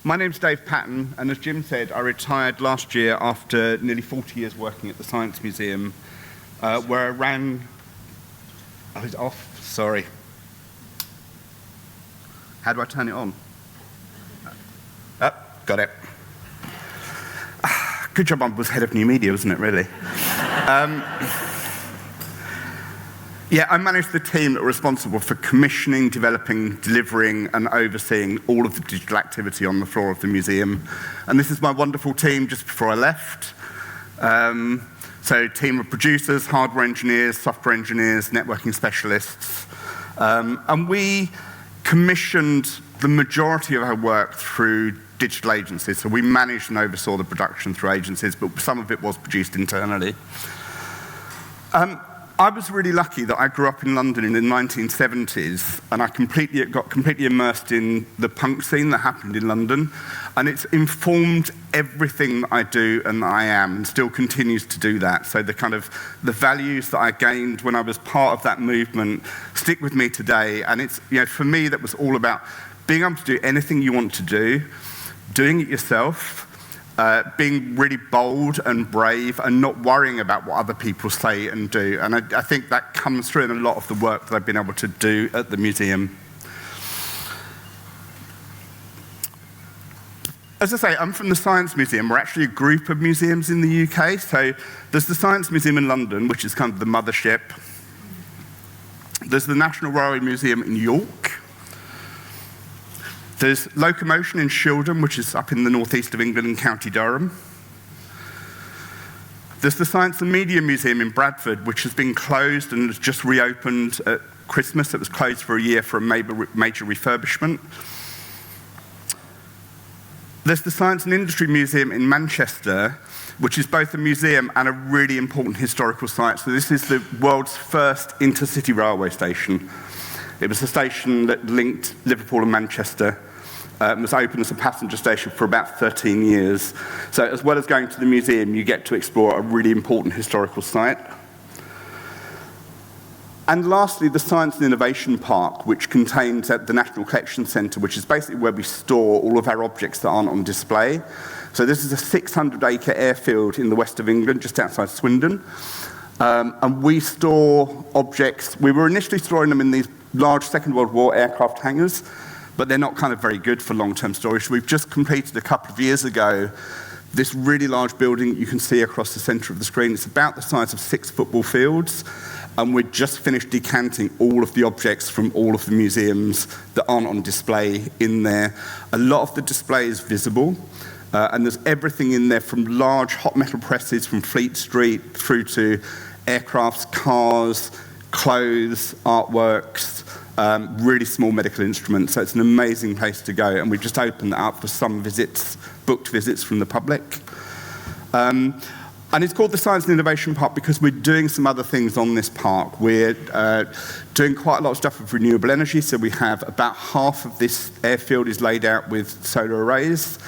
My name's Dave Patten, and as Jim said, I retired last year after nearly 40 years working at the Science Museum, where I ran... Oh, it's off. Sorry. How do I turn it on? Oh, got it. Good job I was head of new media, wasn't it, really? Yeah, I managed the team that were responsible for commissioning, developing, delivering, and overseeing all of the digital activity on the floor of the museum. And this is my wonderful team just before I left. So team of producers, hardware engineers, software engineers, networking specialists. And we commissioned the majority of our work through digital agencies. So we managed and oversaw the production through agencies, but some of it was produced internally. I was really lucky that I grew up in London in the 1970s, and I got completely immersed in the punk scene that happened in London, and it's informed everything that I do and that I am, and still continues to do that. So the values that I gained when I was part of that movement stick with me today, and it's, for me, that was all about being able to do anything you want to do, doing it yourself, being really bold and brave and not worrying about what other people say and do. And I think that comes through in a lot of the work that I've been able to do at the museum. As I say, I'm from the Science Museum. We're actually a group of museums in the UK. So there's the Science Museum in London, which is kind of the mothership. There's the National Railway Museum in York. There's Locomotion in Shildon, which is up in the northeast of England in County Durham. There's the Science and Media Museum in Bradford, which has been closed and has just reopened at Christmas. It was closed for a year for a major refurbishment. There's the Science and Industry Museum in Manchester, which is both a museum and a really important historical site. So this is the world's first intercity railway station. It was a station that linked Liverpool and Manchester. It was open as a passenger station for about 13 years. So as well as going to the museum, you get to explore a really important historical site. And lastly, the Science and Innovation Park, which contains the National Collection Centre, which is basically where we store all of our objects that aren't on display. So this is a 600-acre airfield in the west of England, just outside Swindon. And we store objects. We were initially storing them in these large Second World War aircraft hangars, but they're not kind of very good for long-term storage. We've just completed a couple of years ago this really large building you can see across the centre of the screen. It's about the size of 6 football fields, and we've just finished decanting all of the objects from all of the museums that aren't on display in there. A lot of the display is visible, and there's everything in there from large hot metal presses from Fleet Street through to aircrafts, cars, clothes, artworks, really small medical instruments. So it's an amazing place to go, and we've just opened that up for some visits, booked visits from the public. And it's called the Science and Innovation Park because we're doing some other things on this park. We're doing quite a lot of stuff with renewable energy, so we have about half of this airfield is laid out with solar arrays.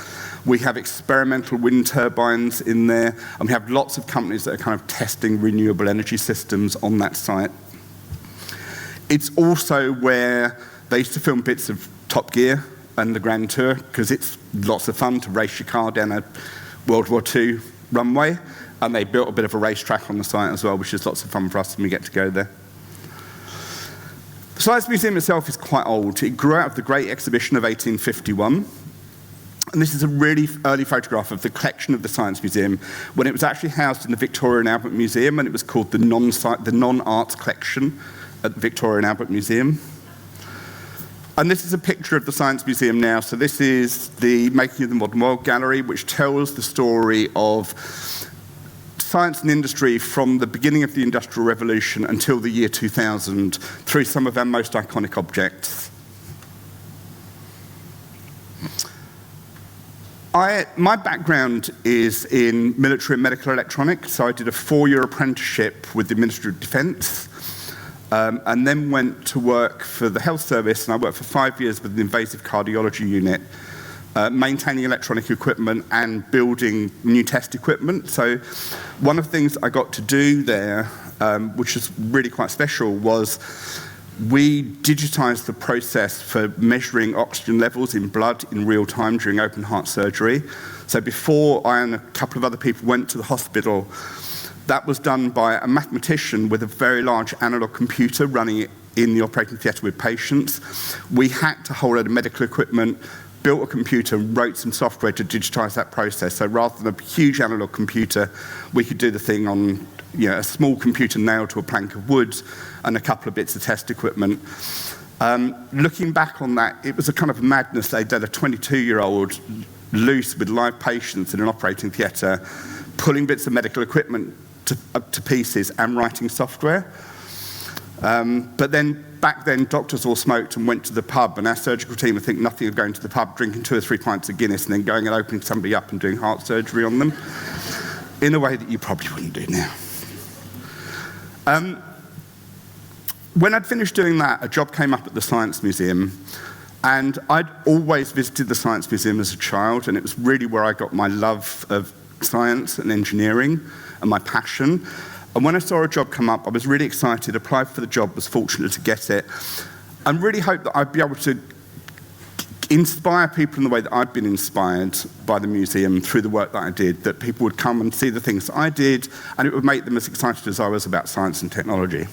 We have experimental wind turbines in there, and we have lots of companies that are kind of testing renewable energy systems on that site. It's also where they used to film bits of Top Gear and the Grand Tour, because it's lots of fun to race your car down a World War II runway, and they built a bit of a racetrack on the site as well, which is lots of fun for us when we get to go there. The Science Museum itself is quite old. It grew out of the Great Exhibition of 1851. And this is a really early photograph of the collection of the Science Museum when it was actually housed in the Victoria and Albert Museum, and it was called the Non-Arts Collection at the Victoria and Albert Museum. And this is a picture of the Science Museum now. So this is the Making of the Modern World Gallery, which tells the story of science and industry from the beginning of the Industrial Revolution until the year 2000 through some of our most iconic objects. My background is in military and medical electronics, so I did a 4-year apprenticeship with the Ministry of Defence, and then went to work for the health service, and I worked for 5 years with the invasive cardiology unit, maintaining electronic equipment and building new test equipment. So one of the things I got to do there, which is really quite special, was We digitized the process for measuring oxygen levels in blood in real time during open heart surgery. So before I and a couple of other people went to the hospital, that was done by a mathematician with a very large analog computer running it in the operating theatre with patients. We hacked a whole load of medical equipment, built a computer, wrote some software to digitize that process. So rather than a huge analog computer, we could do the thing on a small computer nailed to a plank of wood and a couple of bits of test equipment. Looking back on that, it was a kind of madness. They'd had a 22-year-old loose with live patients in an operating theatre, pulling bits of medical equipment to pieces and writing software. But then, back then, doctors all smoked and went to the pub, and our surgical team would think nothing of going to the pub, drinking 2 or 3 pints of Guinness, and then going and opening somebody up and doing heart surgery on them, in a way that you probably wouldn't do now. When I'd finished doing that, a job came up at the Science Museum, and I'd always visited the Science Museum as a child, and it was really where I got my love of science and engineering and my passion. And when I saw a job come up, I was really excited, applied for the job, was fortunate to get it, and really hoped that I'd be able to inspire people in the way that I'd been inspired by the museum through the work that I did, that people would come and see the things that I did, and it would make them as excited as I was about science and technology.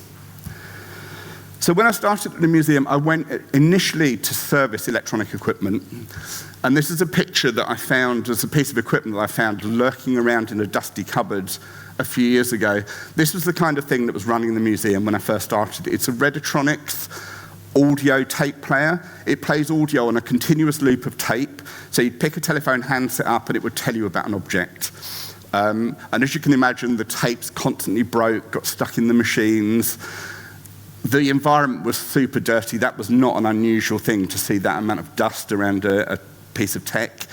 So when I started at the museum, I went initially to service electronic equipment. And this is a picture that I found as a piece of equipment that I found lurking around in a dusty cupboard a few years ago. This was the kind of thing that was running the museum when I first started. It's a Redotronics audio tape player. It plays audio on a continuous loop of tape. So you'd pick a telephone handset up and it would tell you about an object. And as you can imagine, the tapes constantly broke, got stuck in the machines. The environment was super dirty. That was not an unusual thing to see that amount of dust around a piece of tech.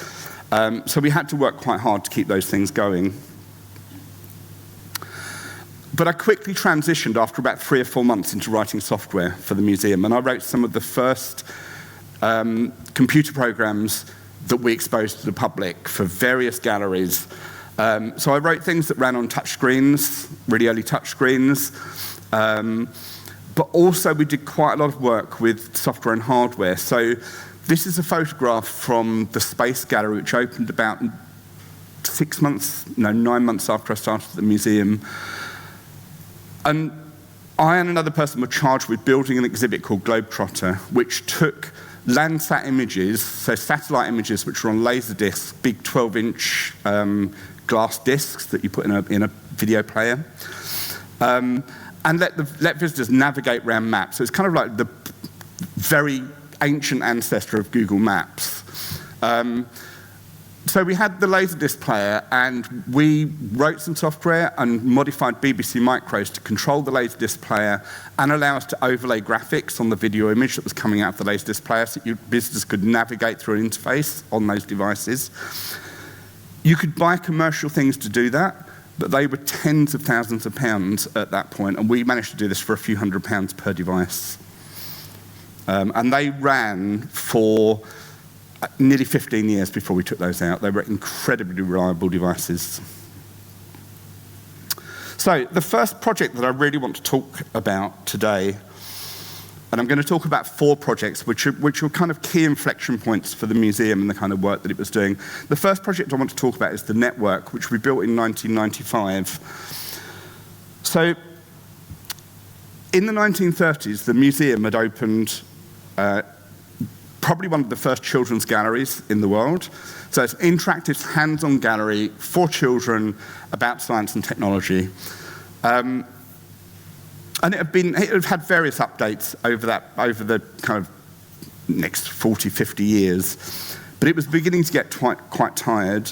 So we had to work quite hard to keep those things going. But I quickly transitioned after about 3 or 4 months into writing software for the museum, and I wrote some of the first computer programs that we exposed to the public for various galleries. So I wrote things that ran on touchscreens, really early touchscreens. But also we did quite a lot of work with software and hardware. So this is a photograph from the Space Gallery, which opened about 9 months after I started at the museum. And I and another person were charged with building an exhibit called Globetrotter, which took Landsat images, so satellite images which were on laser discs, big 12-inch glass discs that you put in a video player. And let visitors navigate around maps. So it's kind of like the very ancient ancestor of Google Maps. So we had the Laserdisc player, and we wrote some software and modified BBC Micros to control the Laserdisc player and allow us to overlay graphics on the video image that was coming out of the Laserdisc player so visitors could navigate through an interface on those devices. You could buy commercial things to do that, but they were tens of thousands of pounds at that point, and we managed to do this for a few £100 per device. And they ran for nearly 15 years before we took those out. They were incredibly reliable devices. So the first project that I really want to talk about today, and I'm going to talk about 4 projects which were kind of key inflection points for the museum and the kind of work that it was doing. The first project I want to talk about is the network, which we built in 1995. So in the 1930s, the museum had opened probably one of the first children's galleries in the world. So it's an interactive, hands-on gallery for children about science and technology. And it had had various updates over the kind of next 40, 50 years. But it was beginning to get quite tired.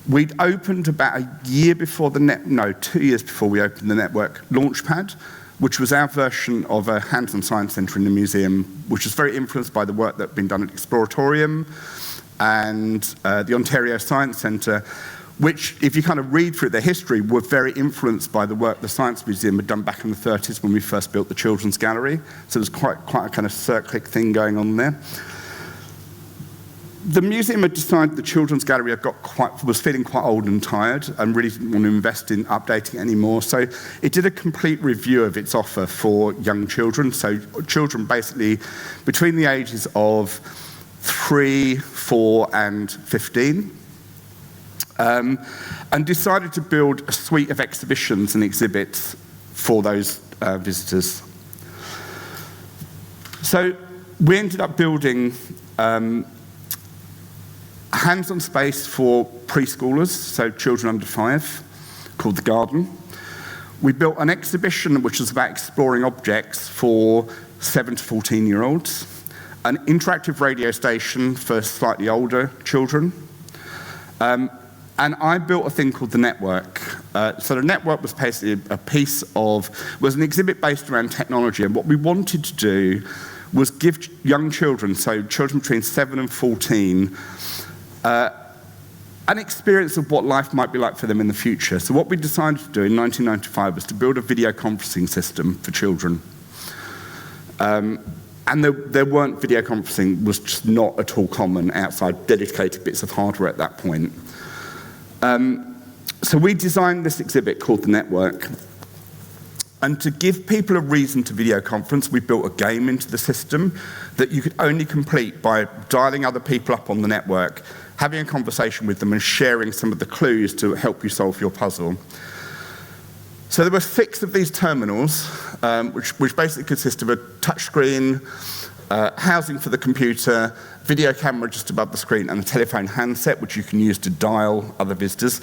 We'd opened about a year before 2 years before we opened the network, Launchpad, which was our version of a hands-on science centre in the museum, which was very influenced by the work that had been done at Exploratorium and the Ontario Science Centre, which, if you kind of read through their history, were very influenced by the work the Science Museum had done back in the 30s when we first built the Children's Gallery. So there's quite a kind of cyclic thing going on there. the museum had decided the children's gallery was feeling quite old and tired and really didn't want to invest in updating it anymore. So it did a complete review of its offer for young children. So children basically between the ages of 3, 4, and 15. And decided to build a suite of exhibitions and exhibits for those visitors. So we ended up building hands-on space for preschoolers, so children under 5, called The Garden. We built an exhibition which was about exploring objects for 7 to 14-year-olds, an interactive radio station for slightly older children, and I built a thing called The Network. So the network was basically was an exhibit based around technology, and what we wanted to do was give young children, so children between 7 and 14, an experience of what life might be like for them in the future. So what we decided to do in 1995 was to build a video conferencing system for children. And there weren't video conferencing, was just not at all common outside dedicated bits of hardware at that point. So we designed this exhibit called The Network. And to give people a reason to video conference, we built a game into the system that you could only complete by dialing other people up on the network, having a conversation with them and sharing some of the clues to help you solve your puzzle. So there were 6 of these terminals, which basically consist of a touchscreen, housing for the computer, video camera just above the screen, and a telephone handset, which you can use to dial other visitors.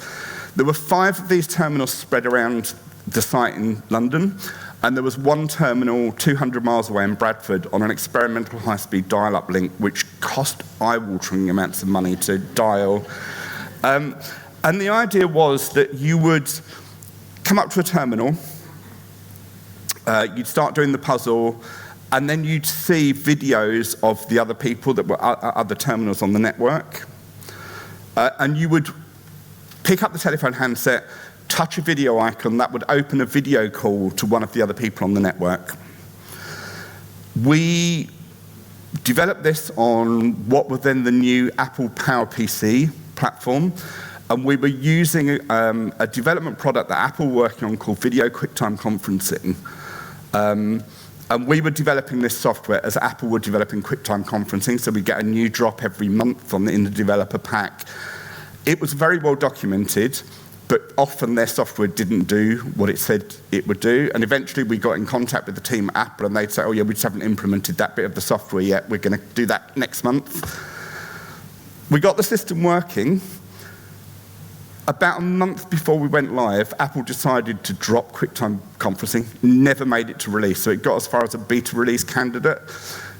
There were 5 of these terminals spread around the site in London, and there was 1 terminal 200 miles away in Bradford on an experimental high-speed dial-up link, which cost eye-watering amounts of money to dial. And the idea was that you would come up to a terminal, you'd start doing the puzzle, and then you'd see videos of the other people that were other terminals on the network. And you would pick up the telephone handset, touch a video icon that would open a video call to one of the other people on the network. We developed this on what was then the new Apple PowerPC platform, and we were using a development product that Apple were working on called Video QuickTime Conferencing. And we were developing this software as Apple were developing QuickTime Conferencing, so we get a new drop every month in the developer pack. It was very well documented, but often their software didn't do what it said it would do. And eventually we got in contact with the team at Apple, and they'd say, oh yeah, we just haven't implemented that bit of the software yet. We're going to do that next month. We got the system working. About a month before we went live, Apple decided to drop QuickTime Conferencing, never made it to release. So it got as far as a beta release candidate.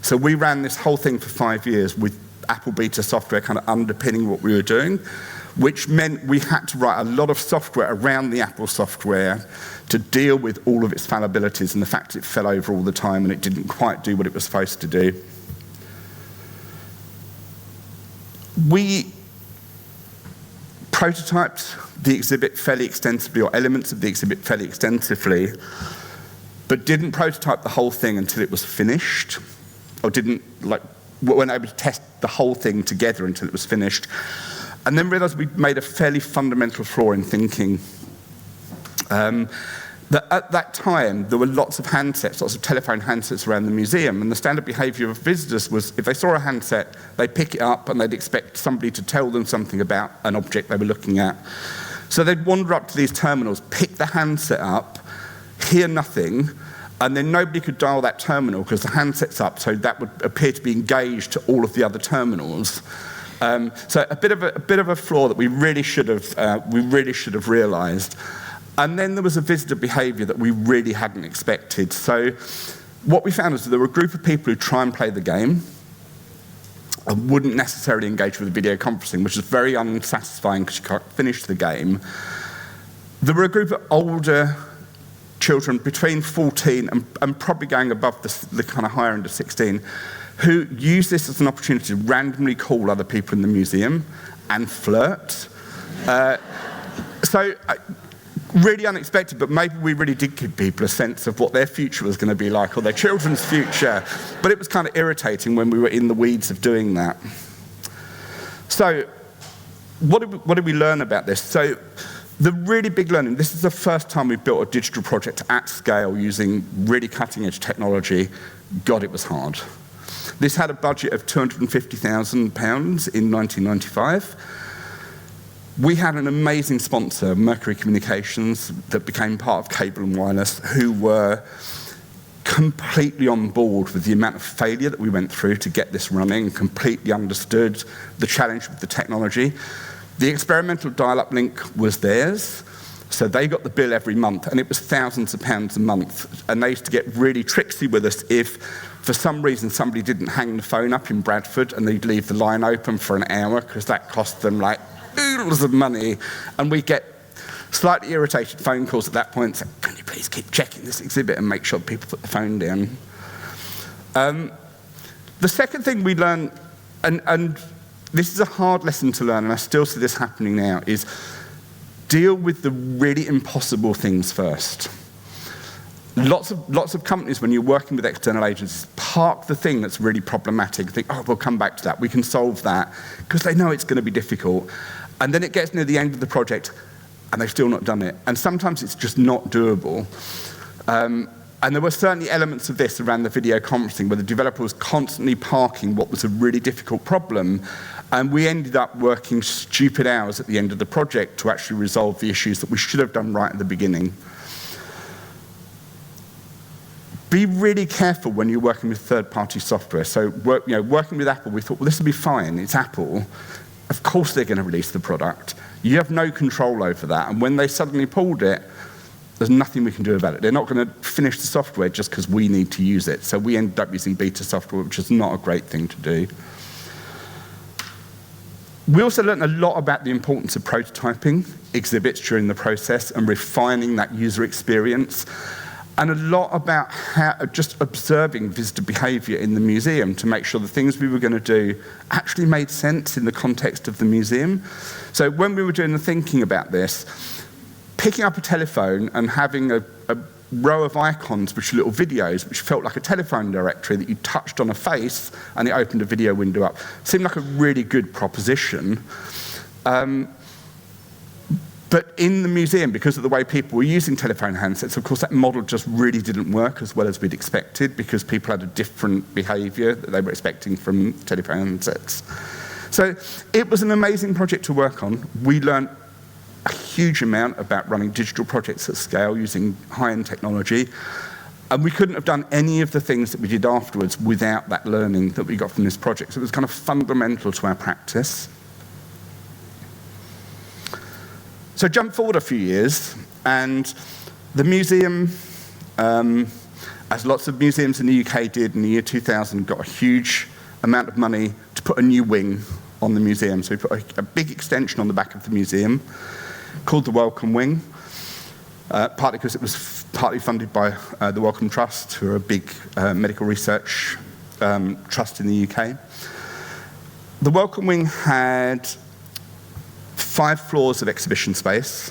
So we ran this whole thing for 5 years with Apple beta software kind of underpinning what we were doing, which meant we had to write a lot of software around the Apple software to deal with all of its fallibilities and the fact it fell over all the time and it didn't quite do what it was supposed to do. We prototyped the exhibit fairly extensively, or elements of the exhibit fairly extensively, but didn't prototype the whole thing until it was finished, or weren't able to test the whole thing together until it was finished. And then realized we'd made a fairly fundamental flaw in thinking. That at that time, there were lots of handsets, lots of telephone handsets around the museum, and the standard behavior of visitors was if they saw a handset, they'd pick it up and they'd expect somebody to tell them something about an object they were looking at. So they'd wander up to these terminals, pick the handset up, hear nothing, and then nobody could dial that terminal because the handset's up, so that would appear to be engaged to all of the other terminals. So a bit of a flaw that we really should have realized. And then there was a visitor behavior that we really hadn't expected. So what we found is that there were a group of people who try and play the game and wouldn't necessarily engage with the video conferencing, which is very unsatisfying because you can't finish the game. There were a group of older children between 14 and probably going above the kind of higher end of 16, who used this as an opportunity to randomly call other people in the museum and flirt. Really unexpected, but maybe we really did give people a sense of what their future was going to be like, or their children's future. But it was kind of irritating when we were in the weeds of doing that. So what did we learn about this? So the really big learning, this is the first time we've built a digital project at scale using really cutting-edge technology. God, it was hard. This had a budget of £250,000 in 1995. We had an amazing sponsor, Mercury Communications, that became part of Cable and Wireless, who were completely on board with the amount of failure that we went through to get this running, completely understood the challenge with the technology. The experimental dial-up link was theirs, so they got the bill every month, and it was thousands of pounds a month. And they used to get really tricksy with us if, for some reason, somebody didn't hang the phone up in Bradford, and they'd leave the line open for an hour, because that cost them like oodles of money. And we'd get slightly irritated phone calls at that point, saying, can you please keep checking this exhibit and make sure people put the phone down? The second thing we learned, and this is a hard lesson to learn, and I still see this happening now, is deal with the really impossible things first. Lots of companies, when you're working with external agencies, park the thing that's really problematic, think, oh, we'll come back to that, we can solve that, because they know it's going to be difficult. And then it gets near the end of the project, and they've still not done it. And sometimes it's just not doable. And there were certainly elements of this around the video conferencing, where the developer was constantly parking what was a really difficult problem, and we ended up working stupid hours at the end of the project to actually resolve the issues that we should have done right at the beginning. Be really careful when you're working with third-party software. So working with Apple, we thought, well, this will be fine, it's Apple. Of course they're going to release the product. You have no control over that, and when they suddenly pulled it, there's nothing we can do about it. They're not going to finish the software just because we need to use it. So we ended up using beta software, which is not a great thing to do. We also learned a lot about the importance of prototyping exhibits during the process and refining that user experience, and a lot about just observing visitor behavior in the museum to make sure the things we were going to do actually made sense in the context of the museum. So when we were doing the thinking about this, picking up a telephone and having a row of icons, which are little videos, which felt like a telephone directory that you touched on a face and it opened a video window up, seemed like a really good proposition. But in the museum, because of the way people were using telephone handsets, of course that model just really didn't work as well as we'd expected, because people had a different behavior that they were expecting from telephone handsets. So it was an amazing project to work on. We learned a huge amount about running digital projects at scale using high-end technology, and we couldn't have done any of the things that we did afterwards without that learning that we got from this project. So it was kind of fundamental to our practice. So jump forward a few years, and the museum, as lots of museums in the UK did in the year 2000, got a huge amount of money to put a new wing on the museum. So we put a big extension on the back of the museum called the Wellcome Wing, partly because it was partly funded by the Wellcome Trust, who are a big medical research trust in the UK. The Wellcome Wing had 5 floors of exhibition space,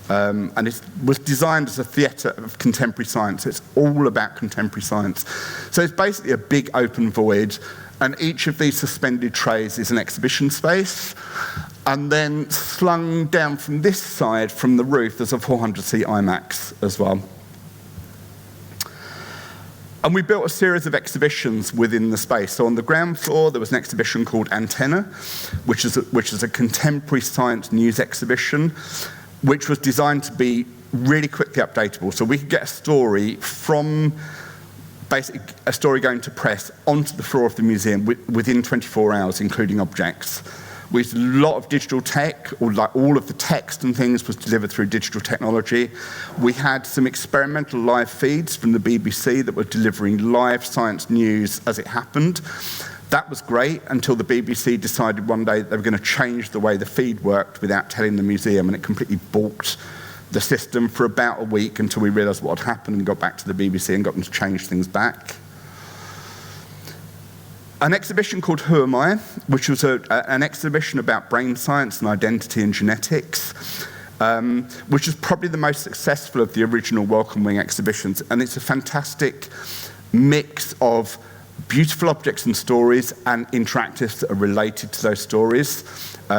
and it was designed as a theatre of contemporary science. It's all about contemporary science. So it's basically a big open void, and each of these suspended trays is an exhibition space, and then slung down from this side, from the roof, there's a 400-seat IMAX as well. And we built a series of exhibitions within the space. So on the ground floor, there was an exhibition called Antenna, which is a contemporary science news exhibition, which was designed to be really quickly updatable. So we could get a story from basically a story going to press onto the floor of the museum within 24 hours, including objects. With a lot of digital tech, or like all of the text and things was delivered through digital technology. We had some experimental live feeds from the BBC that were delivering live science news as it happened. That was great until the BBC decided one day that they were going to change the way the feed worked without telling the museum, and it completely balked the system for about a week until we realised what had happened and got back to the BBC and got them to change things back. An exhibition called Who Am I?, which was an exhibition about brain science and identity and genetics, which is probably the most successful of the original Wellcome Wing exhibitions. And it's a fantastic mix of beautiful objects and stories, and interactives that are related to those stories.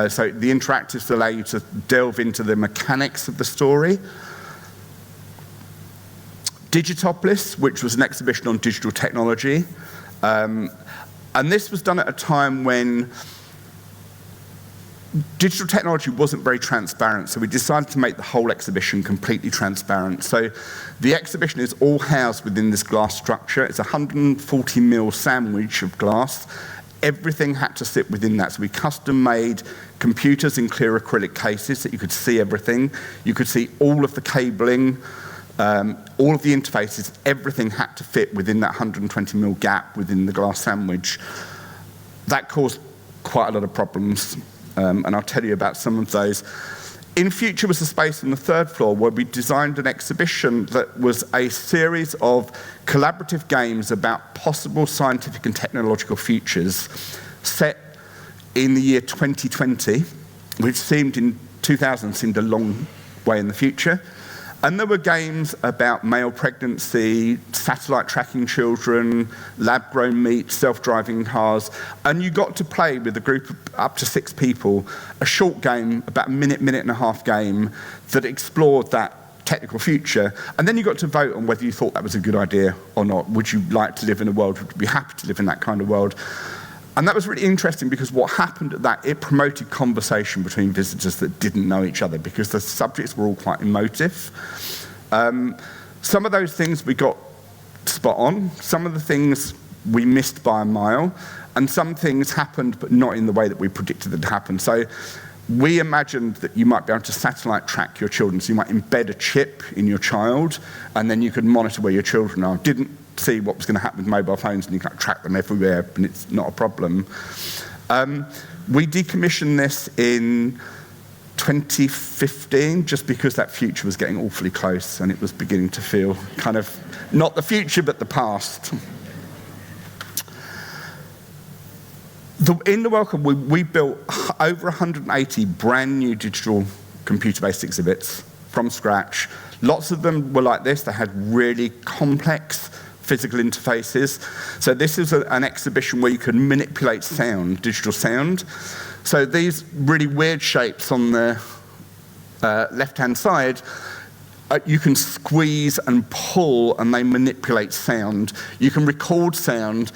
So the interactives allow you to delve into the mechanics of the story. Digitopolis, which was an exhibition on digital technology. And this was done at a time when digital technology wasn't very transparent, so we decided to make the whole exhibition completely transparent. So the exhibition is all housed within this glass structure. It's a 140 mil sandwich of glass. Everything had to sit within that. So we custom-made computers in clear acrylic cases that you could see everything. You could see all of the cabling, all of the interfaces. Everything had to fit within that 120 mil gap within the glass sandwich. That caused quite a lot of problems. And I'll tell you about some of those. In future was a space on the third floor where we designed an exhibition that was a series of collaborative games about possible scientific and technological futures set in the year 2020, which seemed in 2000 seemed a long way in the future. And there were games about male pregnancy, satellite tracking children, lab-grown meat, self-driving cars, and you got to play with a group of up to 6 people, a short game, about a minute and a half game, that explored that technical future, and then you got to vote on whether you thought that was a good idea or not. Would you like to live in a world, would you be happy to live in that kind of world? And that was really interesting because what happened at that, it promoted conversation between visitors that didn't know each other because the subjects were all quite emotive. Some of those things we got spot on, some of the things we missed by a mile, and some things happened but not in the way that we predicted it to happen. So we imagined that you might be able to satellite track your children, so you might embed a chip in your child and then you could monitor where your children are. Didn't see what was going to happen with mobile phones and you can track them everywhere and it's not a problem. We decommissioned this in 2015 just because that future was getting awfully close and it was beginning to feel kind of not the future but the past. In the Wellcome Wing, we built over 180 brand new digital computer-based exhibits from scratch. Lots of them were like this. They had really complex physical interfaces. So this is an exhibition where you can manipulate sound, digital sound. So these really weird shapes on the left-hand side, you can squeeze and pull and they manipulate sound. You can record sound.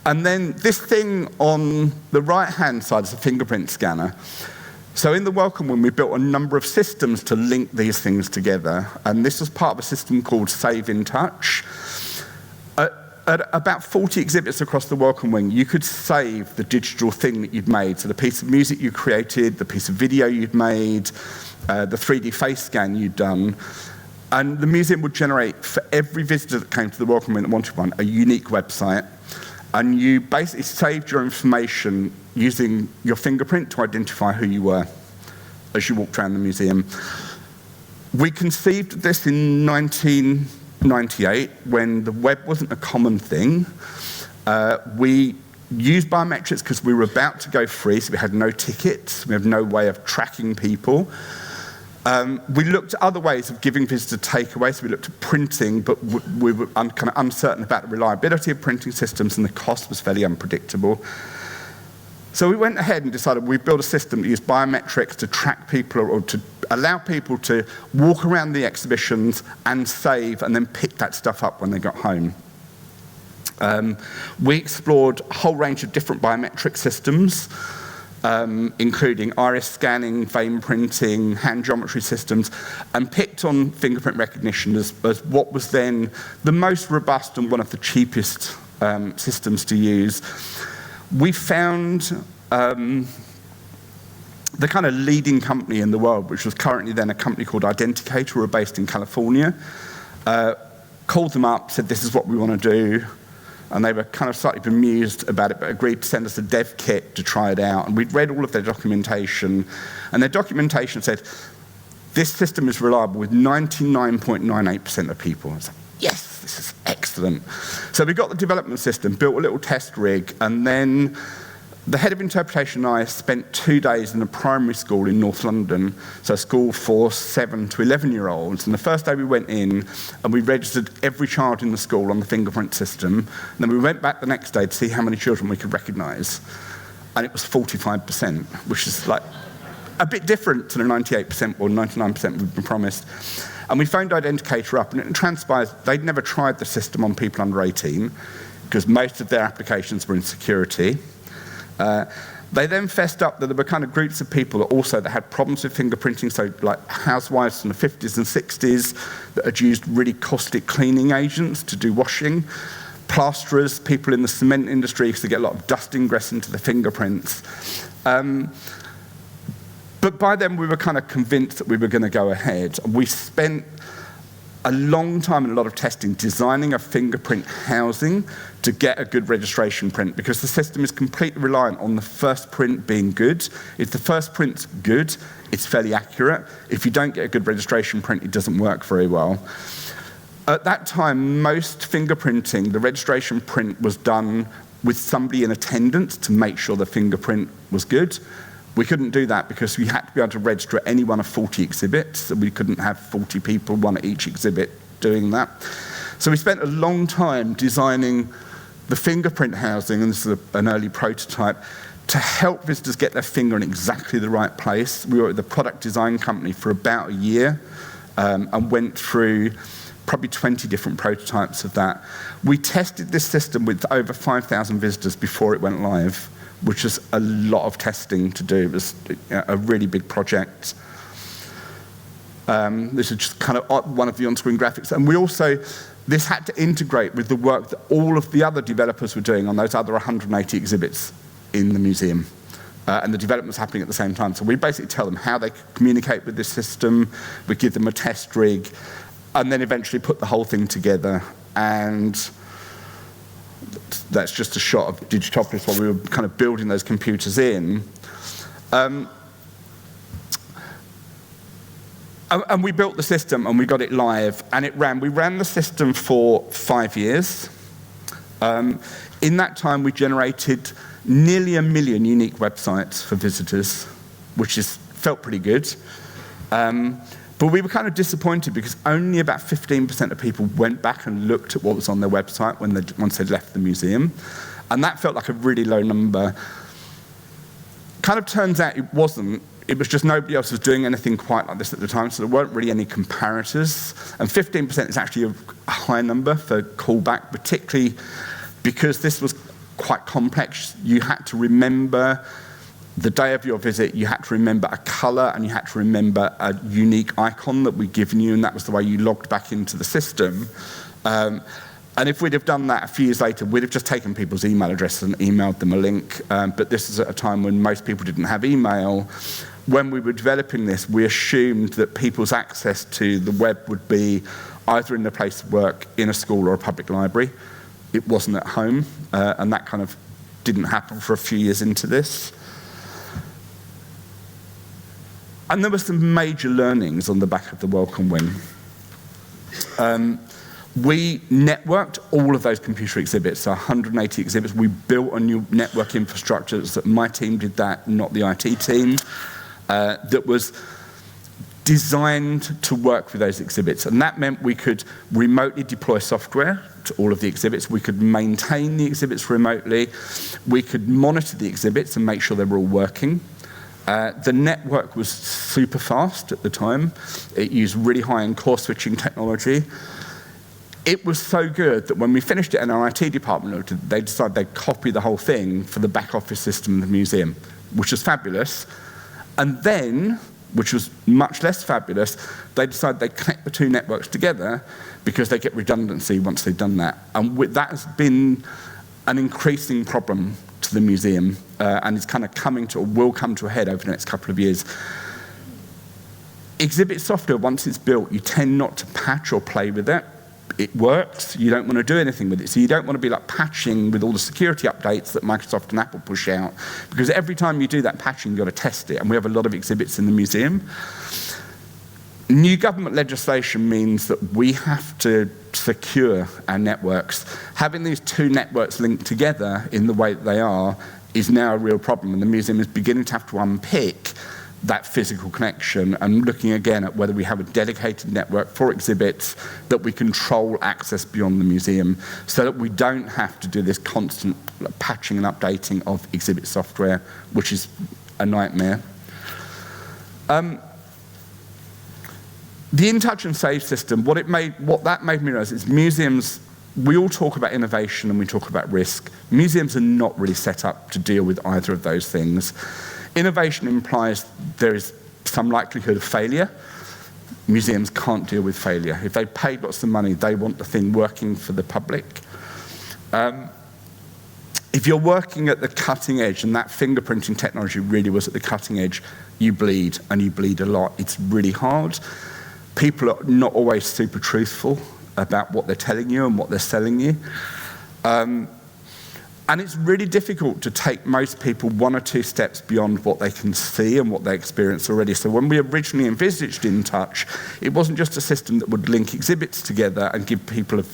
And then this thing on the right-hand side is a fingerprint scanner. So in the Wellcome Wing, we built a number of systems to link these things together. And this was part of a system called Save in Touch. At about 40 exhibits across the Wellcome Wing, you could save the digital thing that you'd made. So the piece of music you created, the piece of video you'd made, the 3D face scan you'd done. And the museum would generate, for every visitor that came to the Wellcome Wing that wanted one, a unique website. And you basically saved your information using your fingerprint to identify who you were as you walked around the museum. We conceived this in 1998 when the web wasn't a common thing. We used biometrics because we were about to go free, so we had no tickets, we had no way of tracking people. We looked at other ways of giving visitors takeaways, so we looked at printing, but we were kind of uncertain about the reliability of printing systems and the cost was fairly unpredictable. So we went ahead and decided we'd build a system that used biometrics to track people or to allow people to walk around the exhibitions and save and then pick that stuff up when they got home. We explored a whole range of different biometric systems, including iris scanning, vein printing, hand geometry systems, and picked on fingerprint recognition as what was then the most robust and one of the cheapest systems to use. We found the kind of leading company in the world, which was currently then a company called Identicator, who are based in California, called them up, said this is what we want to do, and they were kind of slightly bemused about it, but agreed to send us a dev kit to try it out. And we'd read all of their documentation, and their documentation said, this system is reliable with 99.98% of people. I was like, yes, this is excellent. So we got the development system, built a little test rig, and then The head of interpretation and I spent 2 days in a primary school in North London, so a school for 7 to 11-year-olds. And the first day we went in and we registered every child in the school on the fingerprint system. And then we went back the next day to see how many children we could recognise. And it was 45%, which is like a bit different to the 98% or 99% we've been promised. And we phoned Identicator up, and it transpires they'd never tried the system on people under 18 because most of their applications were in security. They then fessed up that there were kind of groups of people that had problems with fingerprinting, so like housewives from the 50s and 60s that had used really caustic cleaning agents to do washing, plasterers, people in the cement industry because they get a lot of dust ingress into the fingerprints. But by then we were kind of convinced that we were going to go ahead. We spent a long time and a lot of testing designing a fingerprint housing to get a good registration print, because the system is completely reliant on the first print being good. If the first print's good, it's fairly accurate. If you don't get a good registration print, it doesn't work very well. At that time, most fingerprinting, the registration print was done with somebody in attendance to make sure the fingerprint was good. We couldn't do that because we had to be able to register at any one of 40 exhibits, so we couldn't have 40 people, one at each exhibit, doing that. So we spent a long time designing the fingerprint housing, and this is an early prototype, to help visitors get their finger in exactly the right place. We were at the product design company for about a year and went through probably 20 different prototypes of that. We tested this system with over 5,000 visitors before it went live, which is a lot of testing to do. It was a really big project. This is just kind of one of the on-screen graphics. And we also, this had to integrate with the work that all of the other developers were doing on those other 180 exhibits in the museum. And the development was happening at the same time. So we basically tell them how they could communicate with this system, we give them a test rig, and then eventually put the whole thing together. And that's just a shot of Digitopolis while we were kind of building those computers in. And we built the system and we got it live and it ran. We ran the system for 5 years. In that time, we generated nearly 1 million unique websites for visitors, which felt pretty good. But we were kind of disappointed because only about 15% of people went back and looked at what was on their website once they'd left the museum. And that felt like a really low number. Kind of turns out it wasn't. It was just nobody else was doing anything quite like this at the time, so there weren't really any comparators. And 15% is actually a high number for callback, particularly because this was quite complex. You had to remember the day of your visit, you had to remember a color and you had to remember a unique icon that we'd given you, and that was the way you logged back into the system. And if we'd have done that a few years later, we'd have just taken people's email addresses and emailed them a link. But this is at a time when most people didn't have email. When we were developing this, we assumed that people's access to the web would be either in their place of work, in a school or a public library. It wasn't at home, and that kind of didn't happen for a few years into this. And there were some major learnings on the back of the Wellcome Wing. We networked all of those computer exhibits, so 180 exhibits. We built a new network infrastructure. So my team did that, not the IT team, that was designed to work with those exhibits. And that meant we could remotely deploy software to all of the exhibits. We could maintain the exhibits remotely. We could monitor the exhibits and make sure they were all working. The network was super fast at the time. It used really high-end core switching technology. It was so good that when we finished it in our IT department, they decided they'd copy the whole thing for the back office system of the museum, which was fabulous. And then, which was much less fabulous, they decided they'd connect the two networks together because they get redundancy once they've done that. And that has been an increasing problem to the museum, and it's kind of will come to a head over the next couple of years. Exhibit software, once it's built, you tend not to patch or play with it. It works, you don't want to do anything with it. So you don't want to be like patching with all the security updates that Microsoft and Apple push out, because every time you do that patching, you've got to test it, and we have a lot of exhibits in the museum. New government legislation means that we have to secure our networks. Having these two networks linked together in the way that they are is now a real problem, and the museum is beginning to have to unpick that physical connection and looking again at whether we have a dedicated network for exhibits that we control access beyond the museum so that we don't have to do this constant patching and updating of exhibit software, which is a nightmare. The In-Touch and Save system, what that made me realize is museums, we all talk about innovation and we talk about risk. Museums are not really set up to deal with either of those things. Innovation implies there is some likelihood of failure. Museums can't deal with failure. If they paid lots of money, they want the thing working for the public. If you're working at the cutting edge, and that fingerprinting technology really was at the cutting edge, you bleed, and you bleed a lot. It's really hard. People are not always super truthful about what they're telling you and what they're selling you. And it's really difficult to take most people 1 or 2 steps beyond what they can see and what they experience already. So when we originally envisaged In-Touch, it wasn't just a system that would link exhibits together and give people a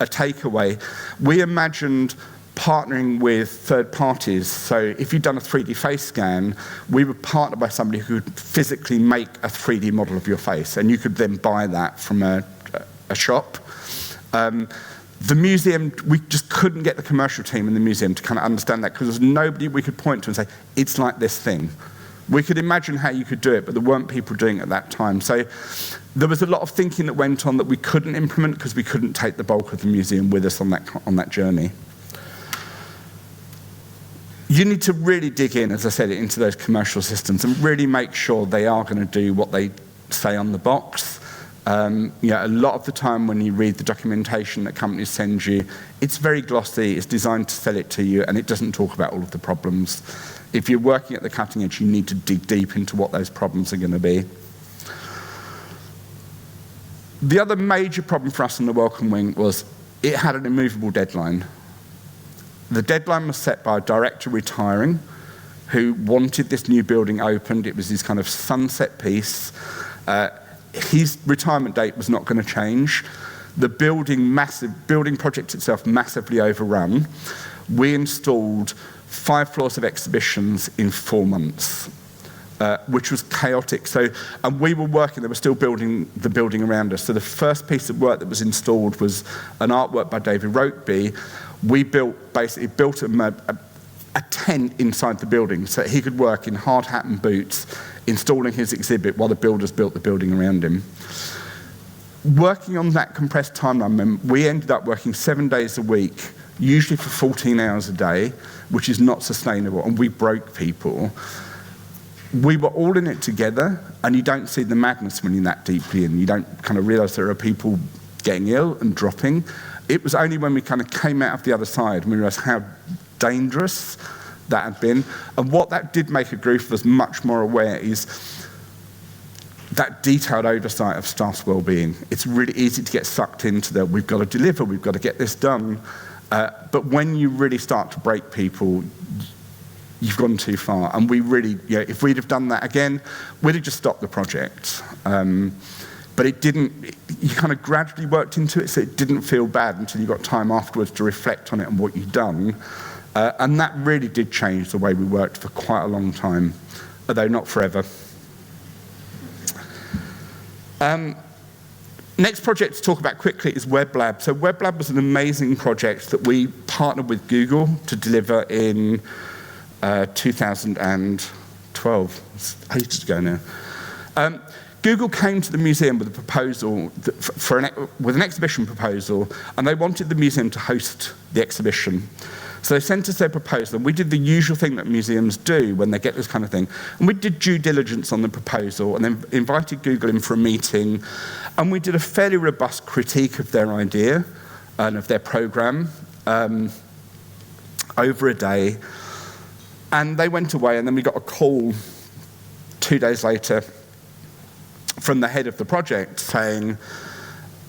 takeaway. We imagined partnering with third parties. So if you'd done a 3D face scan, we would partner by somebody who could physically make a 3D model of your face, and you could then buy that from a shop. The museum, we just couldn't get the commercial team in the museum to kind of understand that because there's nobody we could point to and say, it's like this thing. We could imagine how you could do it, but there weren't people doing it at that time. So there was a lot of thinking that went on that we couldn't implement because we couldn't take the bulk of the museum with us on that journey. You need to really dig in, as I said, into those commercial systems and really make sure they are going to do what they say on the box. A lot of the time when you read the documentation that companies send you, it's very glossy, it's designed to sell it to you, and it doesn't talk about all of the problems. If you're working at the cutting edge, you need to dig deep into what those problems are going to be. The other major problem for us in the Wellcome Wing was it had an immovable deadline. The deadline was set by a director retiring who wanted this new building opened. It was his kind of sunset piece. His retirement date was not going to change. The building project itself massively overrun. We installed 5 floors of exhibitions in 4 months, which was chaotic. And we were working, they were still building the building around us. So the first piece of work that was installed was an artwork by David Patten. We basically built a tent inside the building so that he could work in hard hat and boots installing his exhibit while the builders built the building around him. Working on that compressed timeline, we ended up working 7 days a week, usually for 14 hours a day, which is not sustainable, and we broke people. We were all in it together, and you don't see the madness when you're that deeply in. You don't kind of realize there are people getting ill and dropping. It was only when we kind of came out of the other side and we realized how dangerous that had been. And what that did make a group of us much more aware is that detailed oversight of staff's well-being. It's really easy to get sucked into we've got to deliver, we've got to get this done. But when you really start to break people, you've gone too far. And we really, if we'd have done that again, we'd have just stopped the project. But it didn't, you kind of gradually worked into it, so it didn't feel bad until you got time afterwards to reflect on it and what you'd done. And that really did change the way we worked for quite a long time, although not forever. Next project to talk about quickly is WebLab. So WebLab was an amazing project that we partnered with Google to deliver in 2012. It's ages ago now. Google came to the museum with a proposal, with an exhibition proposal, and they wanted the museum to host the exhibition. So they sent us their proposal, and we did the usual thing that museums do when they get this kind of thing. And we did due diligence on the proposal, and then invited Google in for a meeting, and we did a fairly robust critique of their idea and of their program over a day. And they went away, and then we got a call 2 days later from the head of the project saying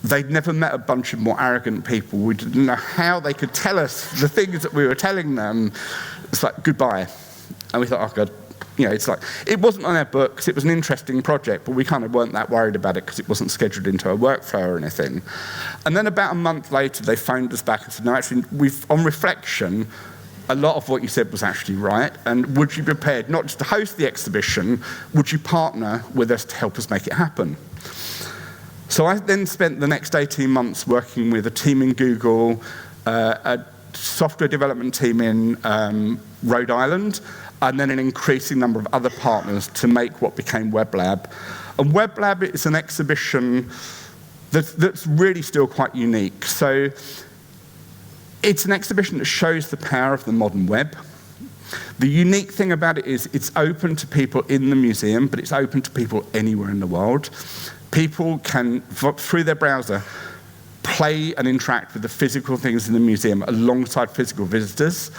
they'd never met a bunch of more arrogant people. We didn't know how they could tell us the things that we were telling them. It's like, goodbye. And we thought, oh God, it's like, it wasn't on our books, it was an interesting project, but we kind of weren't that worried about it because it wasn't scheduled into our workflow or anything. And then about a month later, they phoned us back and said, no, actually, on reflection, a lot of what you said was actually right, and would you be prepared not just to host the exhibition, would you partner with us to help us make it happen? So I then spent the next 18 months working with a team in Google, a software development team in Rhode Island, and then an increasing number of other partners to make what became WebLab. And WebLab is an exhibition that's really still quite unique. So it's an exhibition that shows the power of the modern web. The unique thing about it is it's open to people in the museum, but it's open to people anywhere in the world. People can, through their browser, play and interact with the physical things in the museum alongside physical visitors.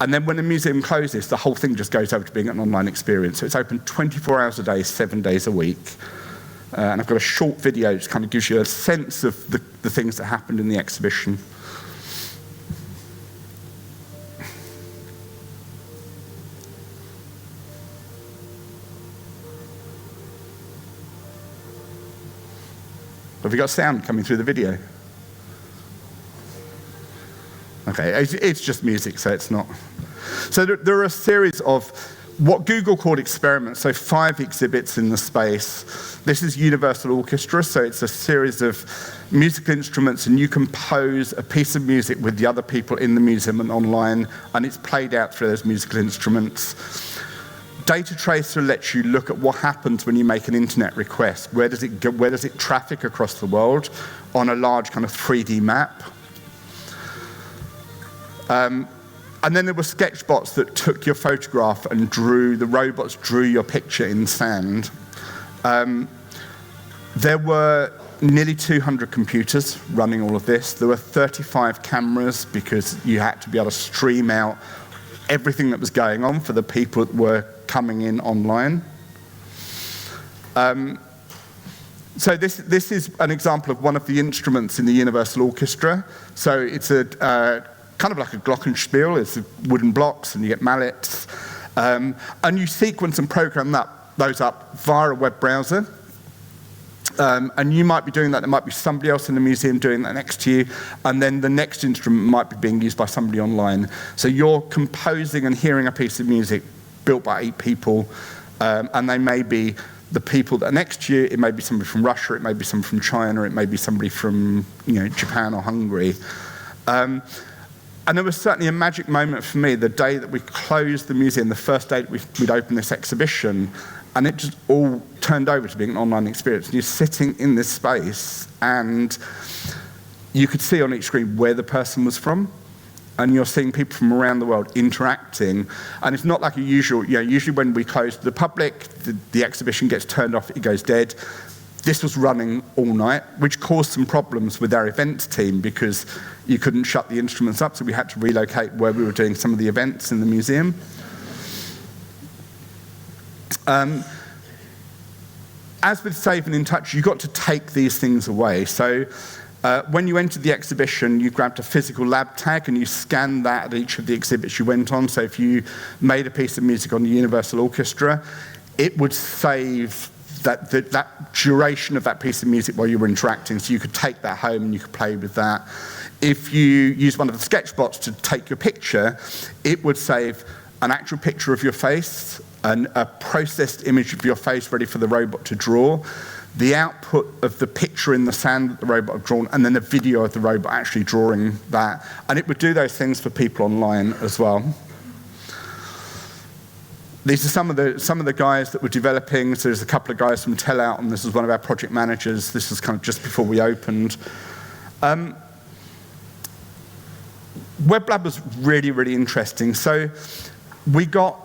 And then when the museum closes, the whole thing just goes over to being an online experience. So it's open 24 hours a day, 7 days a week. And I've got a short video which kind of gives you a sense of the things that happened in the exhibition. Have you got sound coming through the video? Okay, it's just music, so it's not. So there are a series of what Google called experiments, so 5 exhibits in the space. This is Universal Orchestra, so it's a series of musical instruments, and you compose a piece of music with the other people in the museum and online, and it's played out through those musical instruments. Data Tracer lets you look at what happens when you make an internet request. Where does it go, where does it traffic across the world on a large kind of 3D map? And then there were sketchbots that took your photograph and the robots drew your picture in sand. There were nearly 200 computers running all of this. There were 35 cameras because you had to be able to stream out everything that was going on for the people that were coming in online. So this is an example of one of the instruments in the Universal Orchestra. So it's a kind of like a glockenspiel. It's wooden blocks, and you get mallets. And you sequence and program those up via a web browser. And you might be doing that. There might be somebody else in the museum doing that next to you. And then the next instrument might be being used by somebody online. So you're composing and hearing a piece of music built by 8 people. And they may be the people that are next to you. It may be somebody from Russia. It may be somebody from China. It may be somebody from Japan or Hungary. And there was certainly a magic moment for me the day that we closed the museum, the first day that we'd opened this exhibition, and it just all turned over to being an online experience. And you're sitting in this space, and you could see on each screen where the person was from, and you're seeing people from around the world interacting. And it's not like a usual, usually when we close to the public, the exhibition gets turned off, it goes dead. This was running all night, which caused some problems with our events team because you couldn't shut the instruments up, so we had to relocate where we were doing some of the events in the museum. As with Save and In Touch, you got to take these things away. So when you entered the exhibition, you grabbed a physical lab tag and you scanned that at each of the exhibits you went on. So if you made a piece of music on the Universal Orchestra, it would save that duration of that piece of music while you were interacting, so you could take that home and you could play with that. If you used one of the sketchbots to take your picture, it would save an actual picture of your face and a processed image of your face ready for the robot to draw, the output of the picture in the sand that the robot had drawn, and then a video of the robot actually drawing that. And it would do those things for people online as well. These are some of the guys that were developing. So there's a couple of guys from Tellout, and this was one of our project managers. This was kind of just before we opened. WebLab was really, really interesting. So we got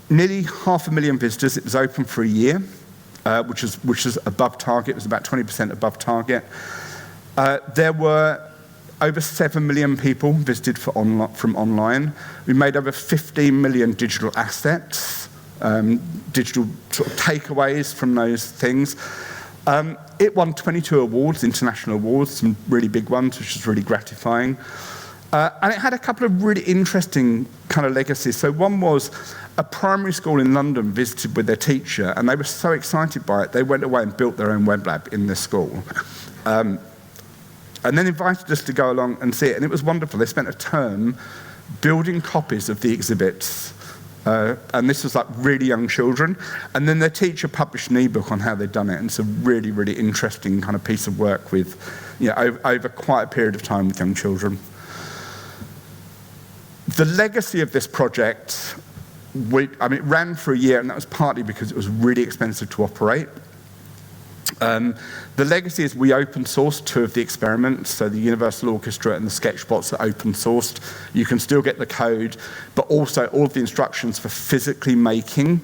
nearly 500,000 visitors. It was open for a year, which was above target. It was about 20% above target. There were over 7 million people visited from online. We made over 15 million digital assets, digital sort of takeaways from those things. It won 22 awards, international awards, some really big ones, which was really gratifying. And it had a couple of really interesting kind of legacies. So one was a primary school in London visited with their teacher, and they were so excited by it, they went away and built their own web lab in their school. And then invited us to go along and see it, and it was wonderful. They spent a term building copies of the exhibits. And this was like really young children. And then their teacher published an ebook on how they'd done it. And it's a really, really interesting kind of piece of work with, over quite a period of time with young children. The legacy of this project, it ran for a year, and that was partly because it was really expensive to operate. The legacy is we open sourced 2 of the experiments, so the Universal Orchestra and the Sketchbots are open sourced. You can still get the code, but also all of the instructions for physically making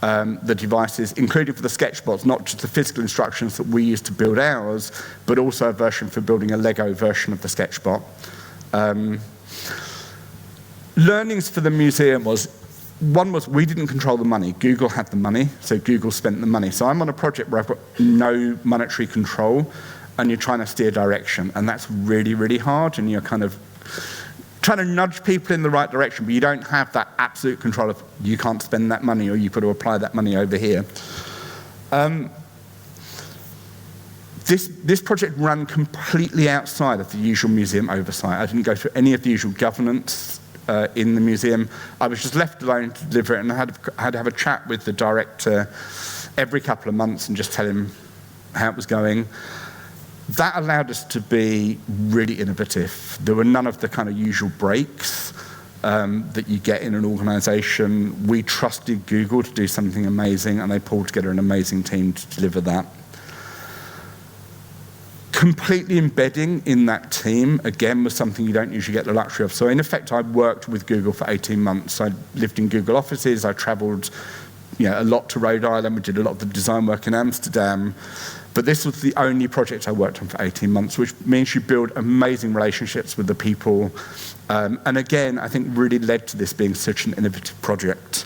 the devices, including for the Sketchbots, not just the physical instructions that we use to build ours, but also a version for building a Lego version of the Sketchbot. Learnings for the museum was, one was we didn't control the money. Google had the money, so Google spent the money. So I'm on a project where I've got no monetary control, and you're trying to steer direction, and that's really, really hard, and you're kind of trying to nudge people in the right direction, but you don't have that absolute control of you can't spend that money, or you've got to apply that money over here. This project ran completely outside of the usual museum oversight. I didn't go through any of the usual governance in the museum. I was just left alone to deliver it, and I had to have a chat with the director every couple of months and just tell him how it was going. That allowed us to be really innovative. There were none of the kind of usual breaks that you get in an organization. We trusted Google to do something amazing, and they pulled together an amazing team to deliver that. Completely embedding in that team, again, was something you don't usually get the luxury of. So in effect, I worked with Google for 18 months. I lived in Google offices. I traveled a lot to Rhode Island. We did a lot of the design work in Amsterdam. But this was the only project I worked on for 18 months, which means you build amazing relationships with the people. And again, I think really led to this being such an innovative project.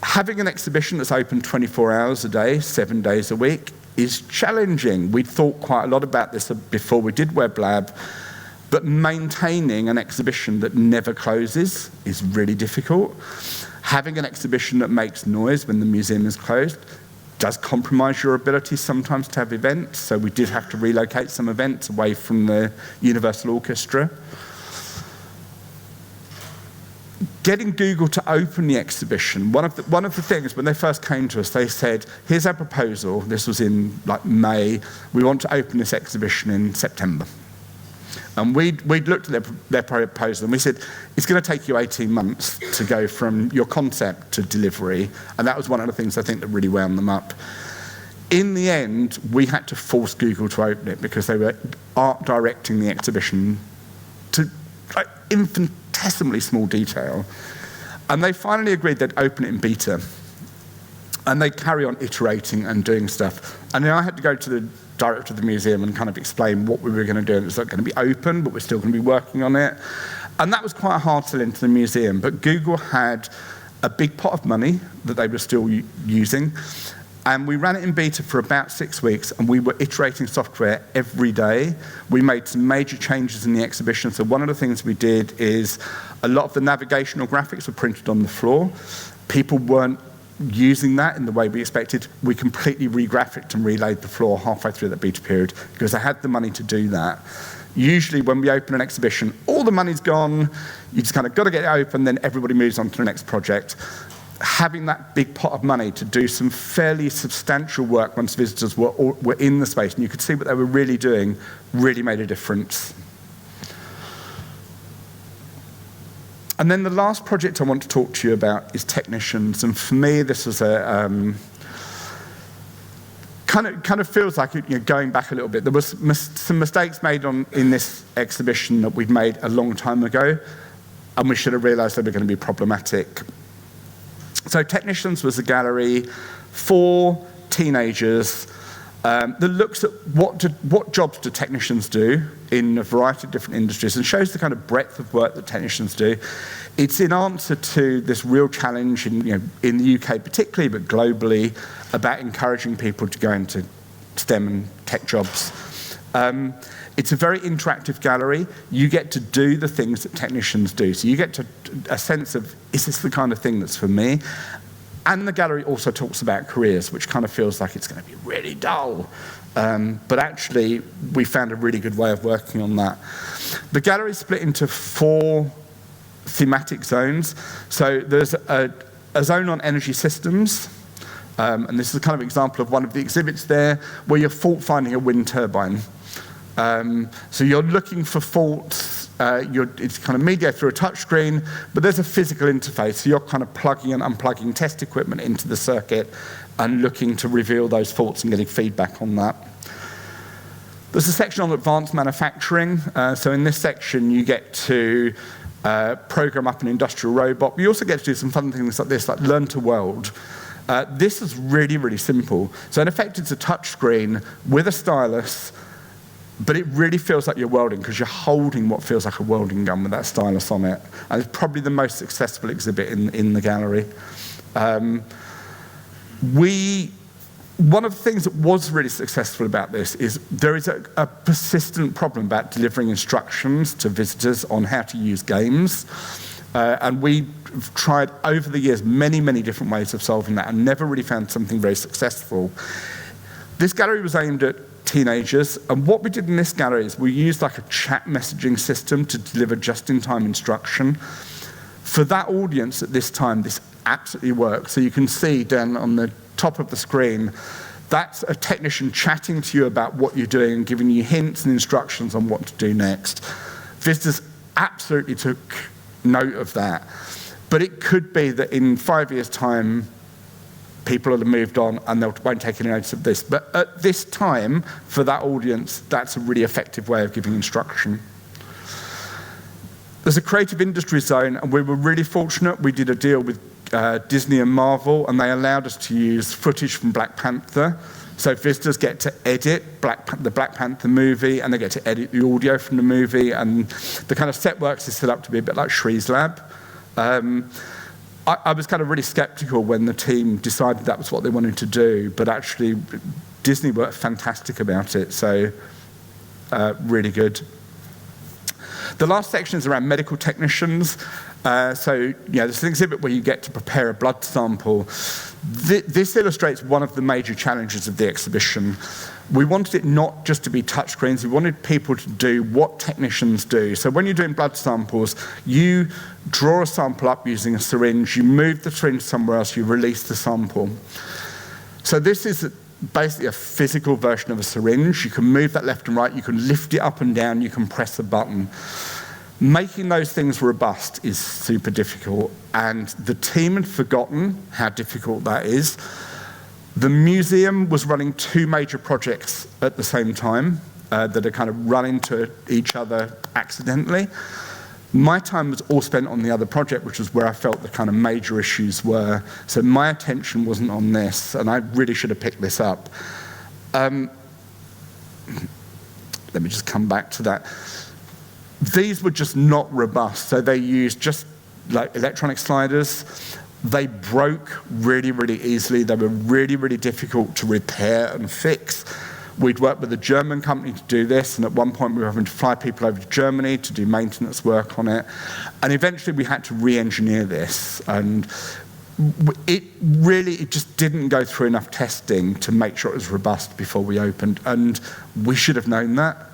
Having an exhibition that's open 24 hours a day, 7 days a week, is challenging. We'd thought quite a lot about this before we did Web Lab, but maintaining an exhibition that never closes is really difficult. Having an exhibition that makes noise when the museum is closed does compromise your ability sometimes to have events, so we did have to relocate some events away from the Universal Orchestra. Getting Google to open the exhibition, one of the things, when they first came to us, they said, here's our proposal. This was in May. We want to open this exhibition in September. And we'd looked at their proposal, and we said, it's going to take you 18 months to go from your concept to delivery. And that was one of the things I think that really wound them up. In the end, we had to force Google to open it because they were art directing the exhibition to infinitesimally small detail. And they finally agreed they'd open it in beta. And they'd carry on iterating and doing stuff. And then I had to go to the director of the museum and kind of explain what we were going to do. And it's not going to be open, but we're still going to be working on it. And that was quite a hard sell into the museum. But Google had a big pot of money that they were still using. And we ran it in beta for about 6 weeks, and we were iterating software every day. We made some major changes in the exhibition. So one of the things we did is a lot of the navigational graphics were printed on the floor. People weren't using that in the way we expected. We completely re-graphicked and relaid the floor halfway through that beta period because I had the money to do that. Usually when we open an exhibition, all the money's gone. You just kind of got to get it open, then everybody moves on to the next project. Having that big pot of money to do some fairly substantial work once visitors were in the space and you could see what they were really doing really made a difference. And then the last project I want to talk to you about is technicians. And for me, this was a kind of feels like going back a little bit. There was some mistakes made in this exhibition that we'd made a long time ago, and we should have realized they were going to be problematic. So Technicians was a gallery for teenagers that looks at what jobs do technicians do in a variety of different industries and shows the kind of breadth of work that technicians do. It's in answer to this real challenge in the UK particularly, but globally, about encouraging people to go into STEM and tech jobs. It's a very interactive gallery. You get to do the things that technicians do. So you get to a sense of, is this the kind of thing that's for me? And the gallery also talks about careers, which kind of feels like it's going to be really dull. But actually, we found a really good way of working on that. The gallery is split into 4 thematic zones. So there's a zone on energy systems, and this is a kind of example of one of the exhibits there, where you're fault finding a wind turbine. So you're looking for faults, it's kind of mediated through a touchscreen, but there's a physical interface, so you're kind of plugging and unplugging test equipment into the circuit and looking to reveal those faults and getting feedback on that. There's a section on advanced manufacturing. So in this section, you get to program up an industrial robot. We also get to do some fun things like this, like learn to weld. This is really, really simple. So in effect, it's a touch screen with a stylus, but it really feels like you're welding because you're holding what feels like a welding gun with that stylus on it. And it's probably the most successful exhibit in the gallery. One of the things that was really successful about this is there is a persistent problem about delivering instructions to visitors on how to use games. And we've tried over the years many, many different ways of solving that and never really found something very successful. This gallery was aimed at teenagers, and what we did in this gallery is we used like a chat messaging system to deliver just-in-time instruction. For that audience at this time, this absolutely works. So you can see down on the top of the screen, that's a technician chatting to you about what you're doing and giving you hints and instructions on what to do next. Visitors absolutely took note of that. But it could be that in 5 years' time, people will have moved on and they won't take any notice of this. But at this time, for that audience, that's a really effective way of giving instruction. There's a creative industry zone, and we were really fortunate. We did a deal with Disney and Marvel, and they allowed us to use footage from Black Panther. So visitors get to edit the Black Panther movie, and they get to edit the audio from the movie, and the kind of set works is set up to be a bit like Shree's Lab. I was kind of really skeptical when the team decided that was what they wanted to do, but actually Disney were fantastic about it, so really good. The last section is around medical technicians. So there's an exhibit where you get to prepare a blood sample. This illustrates one of the major challenges of the exhibition. We wanted it not just to be touchscreens, we wanted people to do what technicians do. So when you're doing blood samples, you draw a sample up using a syringe, you move the syringe somewhere else, you release the sample. So this is basically a physical version of a syringe. You can move that left and right, you can lift it up and down, you can press a button. Making those things robust is super difficult, and the team had forgotten how difficult that is. The museum was running 2 major projects at the same time that are kind of run into each other accidentally. My time was all spent on the other project, which was where I felt the kind of major issues were. So my attention wasn't on this, and I really should have picked this up. Let me just come back to that. These were just not robust, so they used just like electronic sliders. They broke really, really easily. They were really, really difficult to repair and fix. We'd worked with a German company to do this, and at one point we were having to fly people over to Germany to do maintenance work on it. And eventually we had to re-engineer this, and it just didn't go through enough testing to make sure it was robust before we opened, and we should have known that,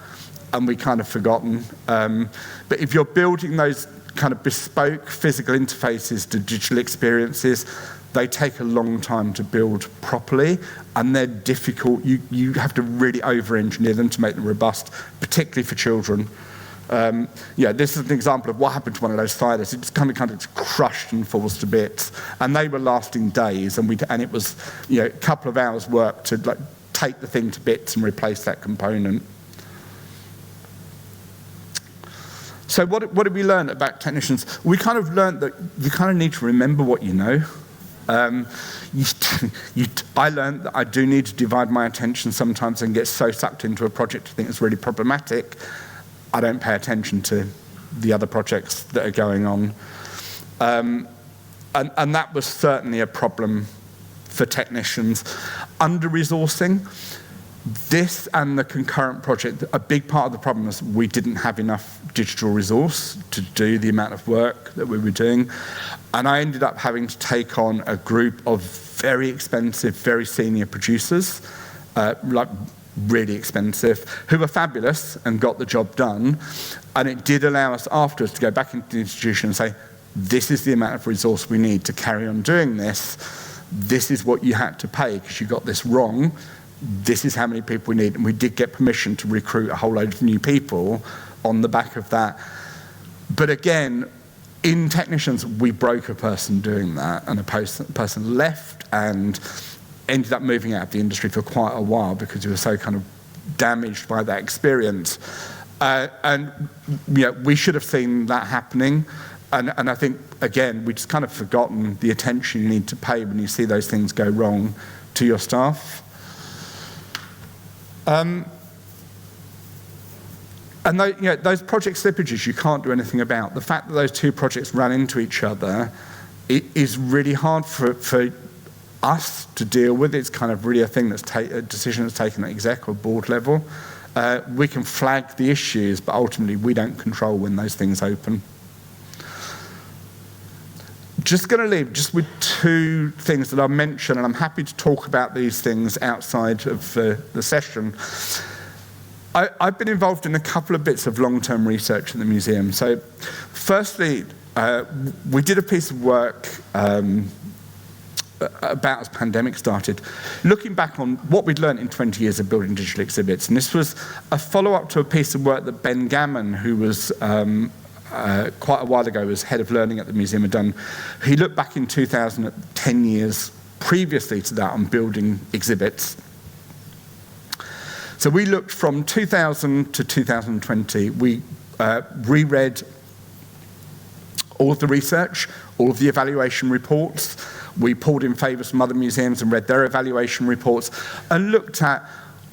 and we kind of forgotten. But if you're building those kind of bespoke physical interfaces to digital experiences, they take a long time to build properly, and they're difficult. You have to really over-engineer them to make them robust, particularly for children. This is an example of what happened to one of those sliders. It just kind of crushed and falls to bits, and they were lasting days, and it was a couple of hours' work to take the thing to bits and replace that component. So what did we learn about technicians? We kind of learned that you kind of need to remember what you know. I learned that I do need to divide my attention sometimes and get so sucked into a project I think it's really problematic, I don't pay attention to the other projects that are going on. And that was certainly a problem for technicians. Under-resourcing. This and the concurrent project, a big part of the problem is we didn't have enough digital resource to do the amount of work that we were doing. And I ended up having to take on a group of very expensive, very senior producers, like really expensive, who were fabulous and got the job done. And it did allow us afterwards to go back into the institution and say, this is the amount of resource we need to carry on doing this. This is what you had to pay because you got this wrong. This is how many people we need. And we did get permission to recruit a whole load of new people on the back of that. But again, in technicians, we broke a person doing that, and a person left and ended up moving out of the industry for quite a while because he was so kind of damaged by that experience. And we should have seen that happening. And I think, again, we've just kind of forgotten the attention you need to pay when you see those things go wrong to your staff. And those project slippages you can't do anything about. The fact that those two projects ran into each other, it is really hard for us to deal with. It's kind of really a thing a decision that's taken at exec or board level. We can flag the issues, but ultimately we don't control when those things open. Just going to leave just with two things that I'll mention, and I'm happy to talk about these things outside of the session. I've been involved in a couple of bits of long-term research in the museum. So firstly, we did a piece of work about as pandemic started, looking back on what we'd learned in 20 years of building digital exhibits. And this was a follow-up to a piece of work that Ben Gammon, who was quite a while ago was head of learning at the museum, had done. He looked back in 2000 at 10 years previously to that on building exhibits. So we looked from 2000 to 2020. We reread all of the research, all of the evaluation reports. We pulled in favours from other museums and read their evaluation reports and looked at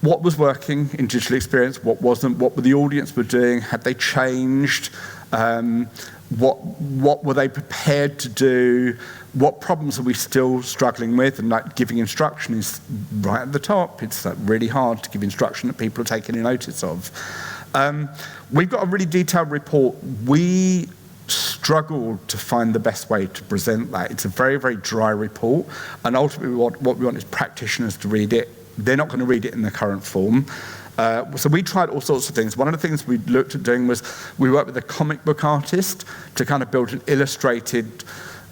what was working in digital experience, what wasn't, what the audience were doing, had they changed, what were they prepared to do, what problems are we still struggling with, and like giving instruction is right at the top. It's really hard to give instruction that people are taking notice of. We've got a really detailed report. We struggled to find the best way to present that. It's a very, very dry report, and ultimately what we want is practitioners to read it. They're not going to read it in the current form. So we tried all sorts of things. One of the things we looked at doing was we worked with a comic book artist to kind of build an illustrated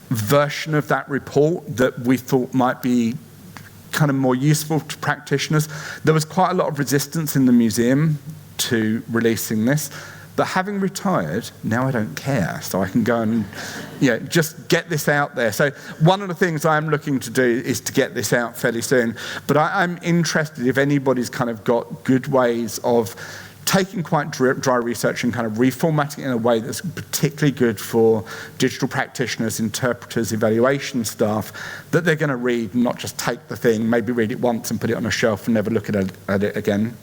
version of that report that we thought might be kind of more useful to practitioners. There was quite a lot of resistance in the museum to releasing this. But having retired, now I don't care, so I can go and just get this out there. So one of the things I'm looking to do is to get this out fairly soon. But I'm interested if anybody's kind of got good ways of taking quite dry research and kind of reformatting it in a way that's particularly good for digital practitioners, interpreters, evaluation staff, that they're going to read and not just take the thing, maybe read it once and put it on a shelf and never look at it again.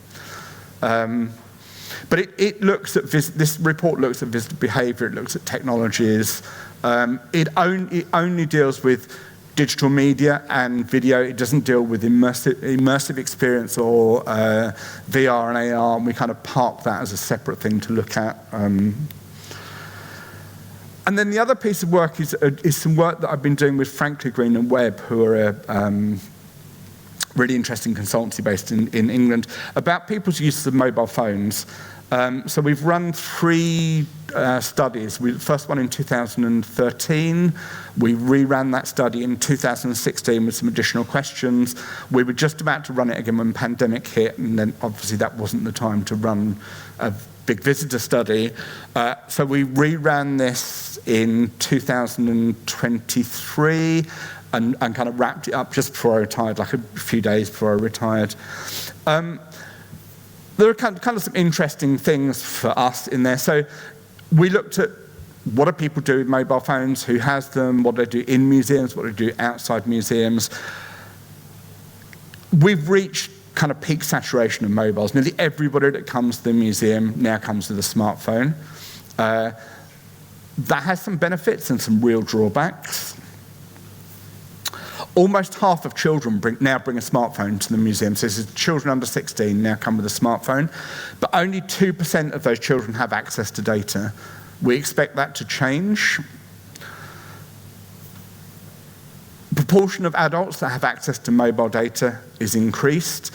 But it looks at this report looks at visitor behaviour. It looks at technologies. It only deals with digital media and video. It doesn't deal with immersive experience or VR and AR. And we kind of park that as a separate thing to look at. And then the other piece of work is some work that I've been doing with Frankly Green and Webb, who are a really interesting consultancy based in England, about people's use of mobile phones. So we've run 3 studies. The first one in 2013. We reran that study in 2016 with some additional questions. We were just about to run it again when the pandemic hit, and then obviously that wasn't the time to run a big visitor study. So we reran this in 2023 and kind of wrapped it up just before I retired, like a few days before I retired. There are kind of some interesting things for us in there. So we looked at what do people do with mobile phones, who has them, what do they do in museums, what do they do outside museums. We've reached kind of peak saturation of mobiles. Nearly everybody that comes to the museum now comes with a smartphone. That has some benefits and some real drawbacks. Almost half of children now bring a smartphone to the museum. So this is children under 16 now come with a smartphone. But only 2% of those children have access to data. We expect that to change. proportion of adults that have access to mobile data is increased.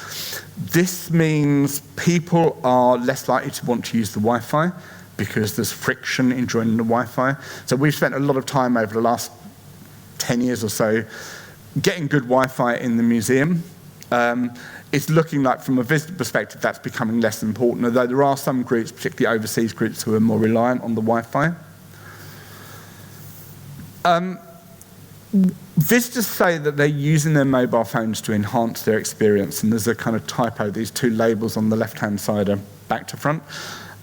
This means people are less likely to want to use the Wi-Fi because there's friction in joining the Wi-Fi. So we've spent a lot of time over the last 10 years or so getting good Wi-Fi in the museum. It's looking like, from a visitor perspective, that's becoming less important, although there are some groups, particularly overseas groups, who are more reliant on the Wi-Fi. Visitors say that they're using their mobile phones to enhance their experience, and there's a kind of typo. These two labels on the left-hand side are back to front.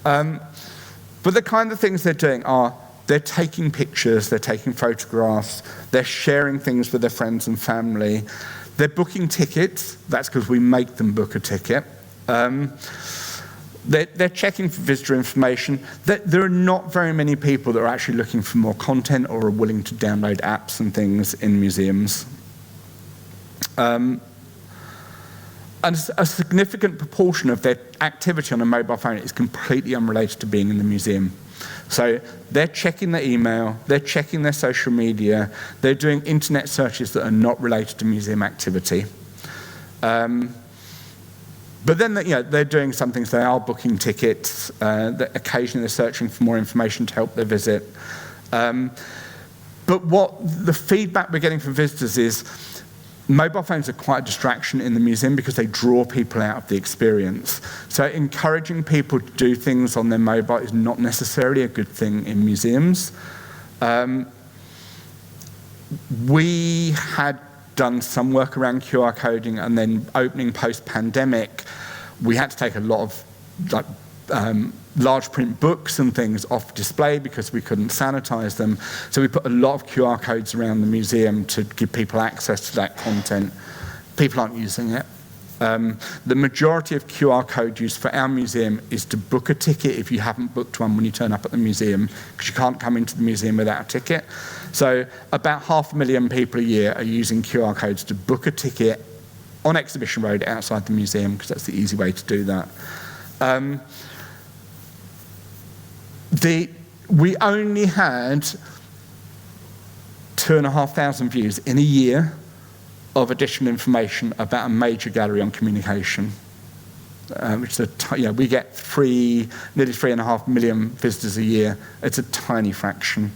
But the kind of things they're doing are they're taking pictures, they're taking photographs, they're sharing things with their friends and family. They're booking tickets. That's because we make them book a ticket. They're checking for visitor information. There are not very many people that are actually looking for more content or are willing to download apps and things in museums. And a significant proportion of their activity on a mobile phone is completely unrelated to being in the museum. So they're checking their email, they're checking their social media, they're doing internet searches that are not related to museum activity. But then they're doing some things. They are booking tickets, occasionally they're searching for more information to help their visit. But what the feedback we're getting from visitors is mobile phones are quite a distraction in the museum because they draw people out of the experience. So encouraging people to do things on their mobile is not necessarily a good thing in museums. We had done some work around QR coding, and then opening post-pandemic, we had to take a lot of large print books and things off display because we couldn't sanitize them. So we put a lot of QR codes around the museum to give people access to that content. People aren't using it. The majority of QR code use for our museum is to book a ticket if you haven't booked one when you turn up at the museum, because you can't come into the museum without a ticket. So about 500,000 people a year are using QR codes to book a ticket on Exhibition Road outside the museum, because that's the easy way to do that. We only had 2,500 views in a year of additional information about a major gallery on communication, which is we get nearly 3.5 million visitors a year. It's a tiny fraction.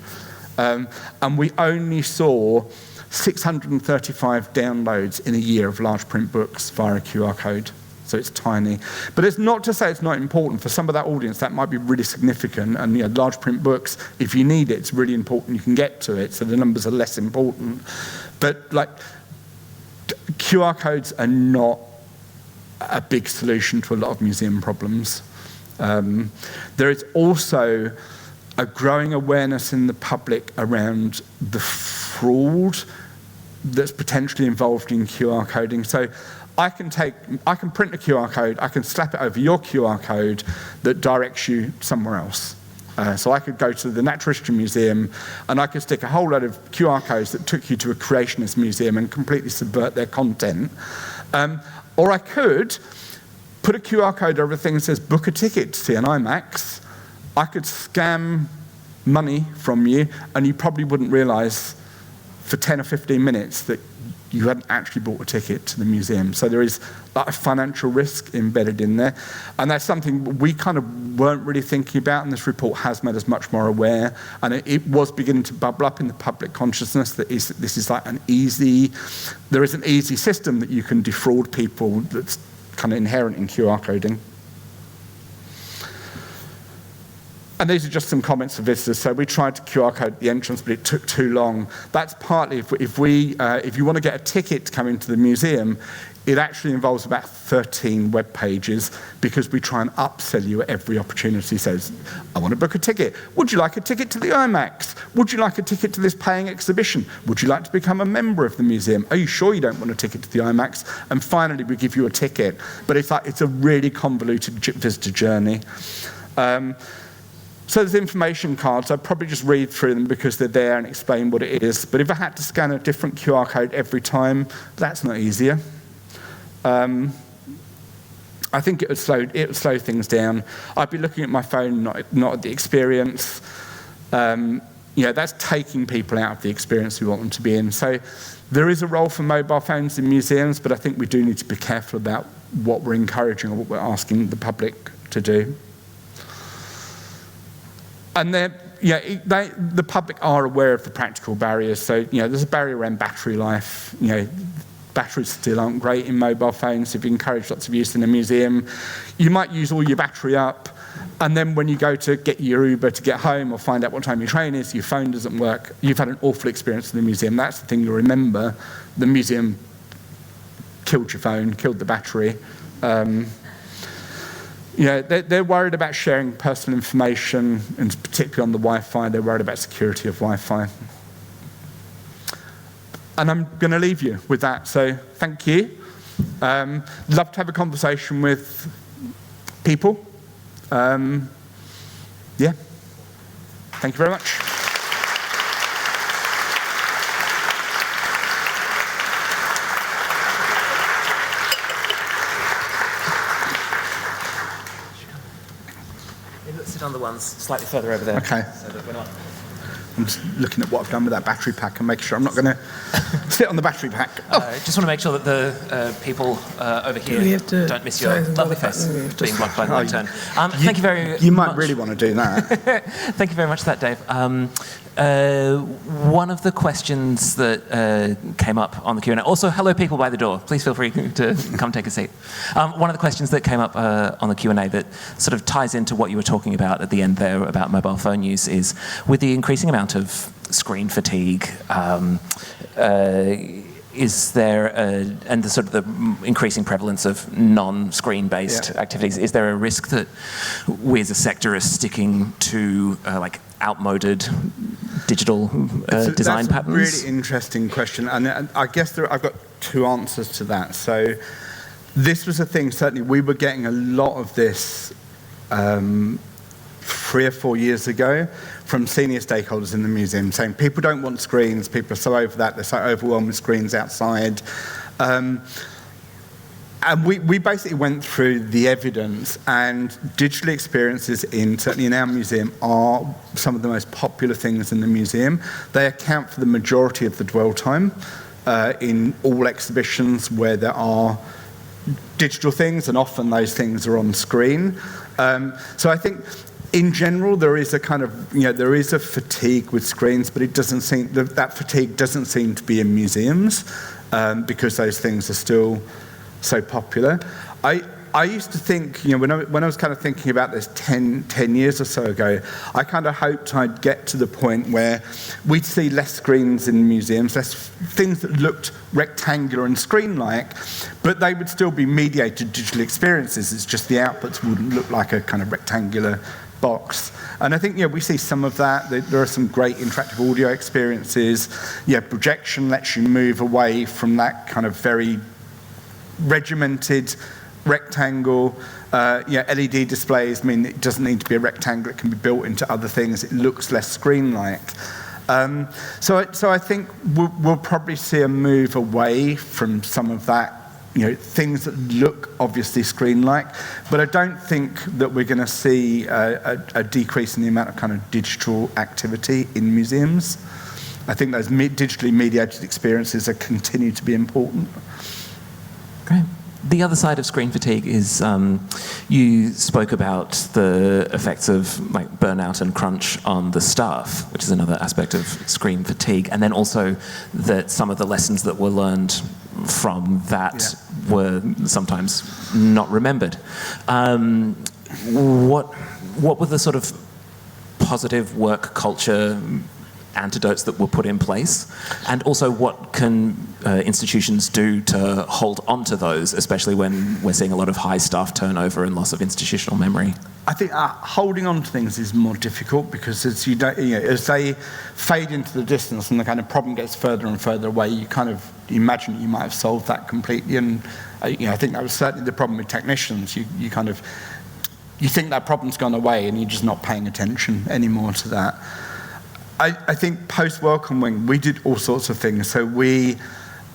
And we only saw 635 downloads in a year of large print books via a QR code. So it's tiny. But it's not to say it's not important. For some of that audience, that might be really significant. And large print books, if you need it, it's really important you can get to it. So the numbers are less important. But QR codes are not a big solution to a lot of museum problems. There is also a growing awareness in the public around the fraud that's potentially involved in QR coding. So I can print a QR code, I can slap it over your QR code that directs you somewhere else. So I could go to the Natural History Museum and I could stick a whole load of QR codes that took you to a creationist museum and completely subvert their content. Or I could put a QR code over a thing that says book a ticket to see an IMAX. I could scam money from you and you probably wouldn't realize for 10 or 15 minutes that you hadn't actually bought a ticket to the museum. So there is a financial risk embedded in there. And that's something we kind of weren't really thinking about, and this report has made us much more aware. And it was beginning to bubble up in the public consciousness that this is there is an easy system that you can defraud people that's kind of inherent in QR coding. And these are just some comments for visitors. So we tried to QR code the entrance, but it took too long. That's partly if you want to get a ticket to come into the museum, it actually involves about 13 web pages because we try and upsell you at every opportunity. Says, I want to book a ticket. Would you like a ticket to the IMAX? Would you like a ticket to this paying exhibition? Would you like to become a member of the museum? Are you sure you don't want a ticket to the IMAX? And finally, we give you a ticket. But it's a really convoluted visitor journey. So there's information cards. I'd probably just read through them because they're there and explain what it is. But if I had to scan a different QR code every time, that's not easier. I think it would slow things down. I'd be looking at my phone, not at the experience. that's taking people out of the experience we want them to be in. So there is a role for mobile phones in museums, but I think we do need to be careful about what we're encouraging or what we're asking the public to do. And the public are aware of the practical barriers. So, there's a barrier around battery life. Batteries still aren't great in mobile phones. If you encourage lots of use in a museum, you might use all your battery up, and then when you go to get your Uber to get home or find out what time your train is, your phone doesn't work. You've had an awful experience in the museum. That's the thing you'll remember. The museum killed your phone, killed the battery. They're worried about sharing personal information, and particularly on the Wi-Fi, they're worried about security of Wi-Fi. And I'm going to leave you with that, so thank you. Love to have a conversation with people. Thank you very much. Sit on the ones slightly further over there. Okay. So that we're not... I'm just looking at what I've done with that battery pack and making sure I'm not going to sit on the battery pack. Just want to make sure that the people over here don't miss your lovely face being blocked by the lectern. Thank you very much. You might really want to do that. Thank you very much for that, Dave. One of the questions that came up on the Q&A, also hello people by the door, please feel free to come take a seat. One of the questions that came up on the Q&A that sort of ties into what you were talking about at the end there about mobile phone use is, with the increasing amount of screen fatigue, is there and the sort of the increasing prevalence of non-screen-based activities, is there a risk that we as a sector are sticking to like outmoded digital design patterns? That's a really interesting question, and I guess I've got two answers to that. So this was a thing, certainly we were getting a lot of this 3 or 4 years ago from senior stakeholders in the museum saying people don't want screens, people are so over that, they're so overwhelmed with screens outside. And we basically went through the evidence, and digital experiences certainly in our museum are some of the most popular things in the museum. They account for the majority of the dwell time in all exhibitions where there are digital things, and often those things are on screen. So I think in general, there is a kind of, there is a fatigue with screens, but it doesn't seem, that fatigue doesn't seem to be in museums because those things are still so popular. I used to think, when I was kind of thinking about this 10 years or so ago, I kind of hoped I'd get to the point where we'd see less screens in museums, less things that looked rectangular and screen-like, but they would still be mediated digital experiences. It's just the outputs wouldn't look like a kind of rectangular box. And I think, we see some of that. There are some great interactive audio experiences. Projection lets you move away from that kind of very regimented rectangle. LED displays mean it doesn't need to be a rectangle. It can be built into other things. It looks less screen-like. So I think we'll probably see a move away from some of that, things that look obviously screen-like, but I don't think that we're going to see a decrease in the amount of kind of digital activity in museums. I think those digitally mediated experiences continue to be important. Great. The other side of screen fatigue is you spoke about the effects of like burnout and crunch on the staff, which is another aspect of screen fatigue, and then also that some of the lessons that were learned from that were sometimes not remembered. What were the sort of positive work culture antidotes that were put in place, and also what can institutions do to hold on to those, especially when we're seeing a lot of high staff turnover and loss of institutional memory? I think holding on to things is more difficult because as they fade into the distance and the kind of problem gets further and further away, you kind of imagine you might have solved that completely. And I think that was certainly the problem with technicians. You think that problem's gone away and you're just not paying attention anymore to that. I think post Wellcome Wing, we did all sorts of things. So we,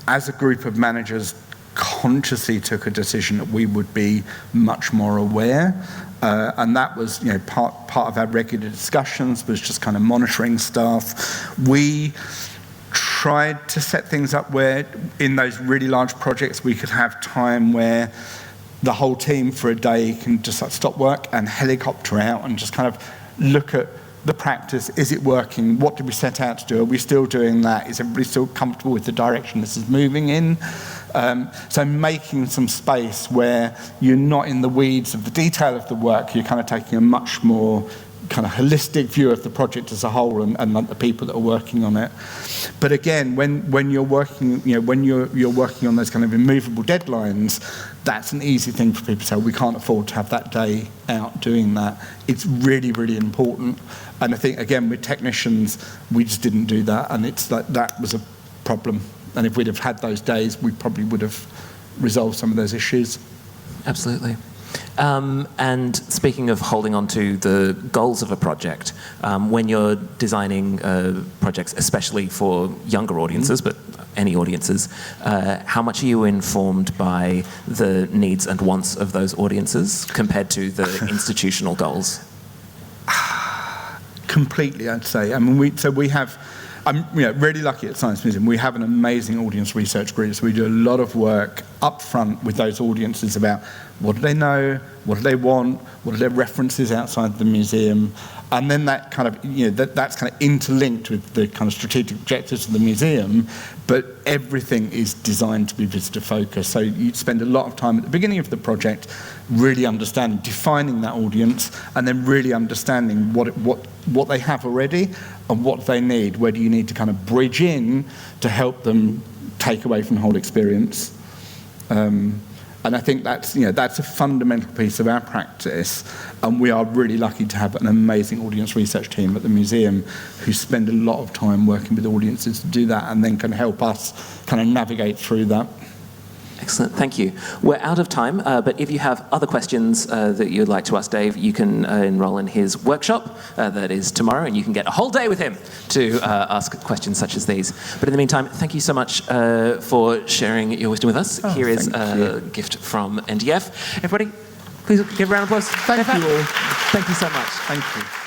as a group of managers, consciously took a decision that we would be much more aware. And that was, part of our regular discussions was just kind of monitoring staff. We tried to set things up where in those really large projects we could have time where the whole team for a day can just stop work and helicopter out and just kind of look at the practice. Is it working? What did we set out to do? Are we still doing that? Is everybody still comfortable with the direction this is moving in? So making some space where you're not in the weeds of the detail of the work, you're kind of taking a much more kind of holistic view of the project as a whole and the people that are working on it. But again, when you're working, when you're working on those kind of immovable deadlines, that's an easy thing for people to say, we can't afford to have that day out doing that. It's really, really important. And I think, again, with technicians, we just didn't do that, and it's like that was a problem. And if we'd have had those days, we probably would have resolved some of those issues. Absolutely. And speaking of holding on to the goals of a project, when you're designing projects, especially for younger audiences, but any audiences, how much are you informed by the needs and wants of those audiences compared to the institutional goals? Completely, I'd say. I mean, we have. I'm really lucky at Science Museum. We have an amazing audience research group, so we do a lot of work up front with those audiences about what do they know, what do they want, what are their references outside the museum, and then that kind of, that's kind of interlinked with the kind of strategic objectives of the museum, but everything is designed to be visitor focused. So you spend a lot of time at the beginning of the project really understanding, defining that audience, and then really understanding what they have already and what they need. Where do you need to kind of bridge in to help them take away from the whole experience? And I think that's a fundamental piece of our practice, and we are really lucky to have an amazing audience research team at the museum who spend a lot of time working with audiences to do that and then can help us kind of navigate through that. Excellent, thank you. We're out of time, but if you have other questions that you'd like to ask Dave, you can enroll in his workshop that is tomorrow, and you can get a whole day with him to ask questions such as these. But in the meantime, thank you so much for sharing your wisdom with us. Here is a gift from NDF. Everybody, please give a round of applause. Thank you all. Thank you so much. Thank you.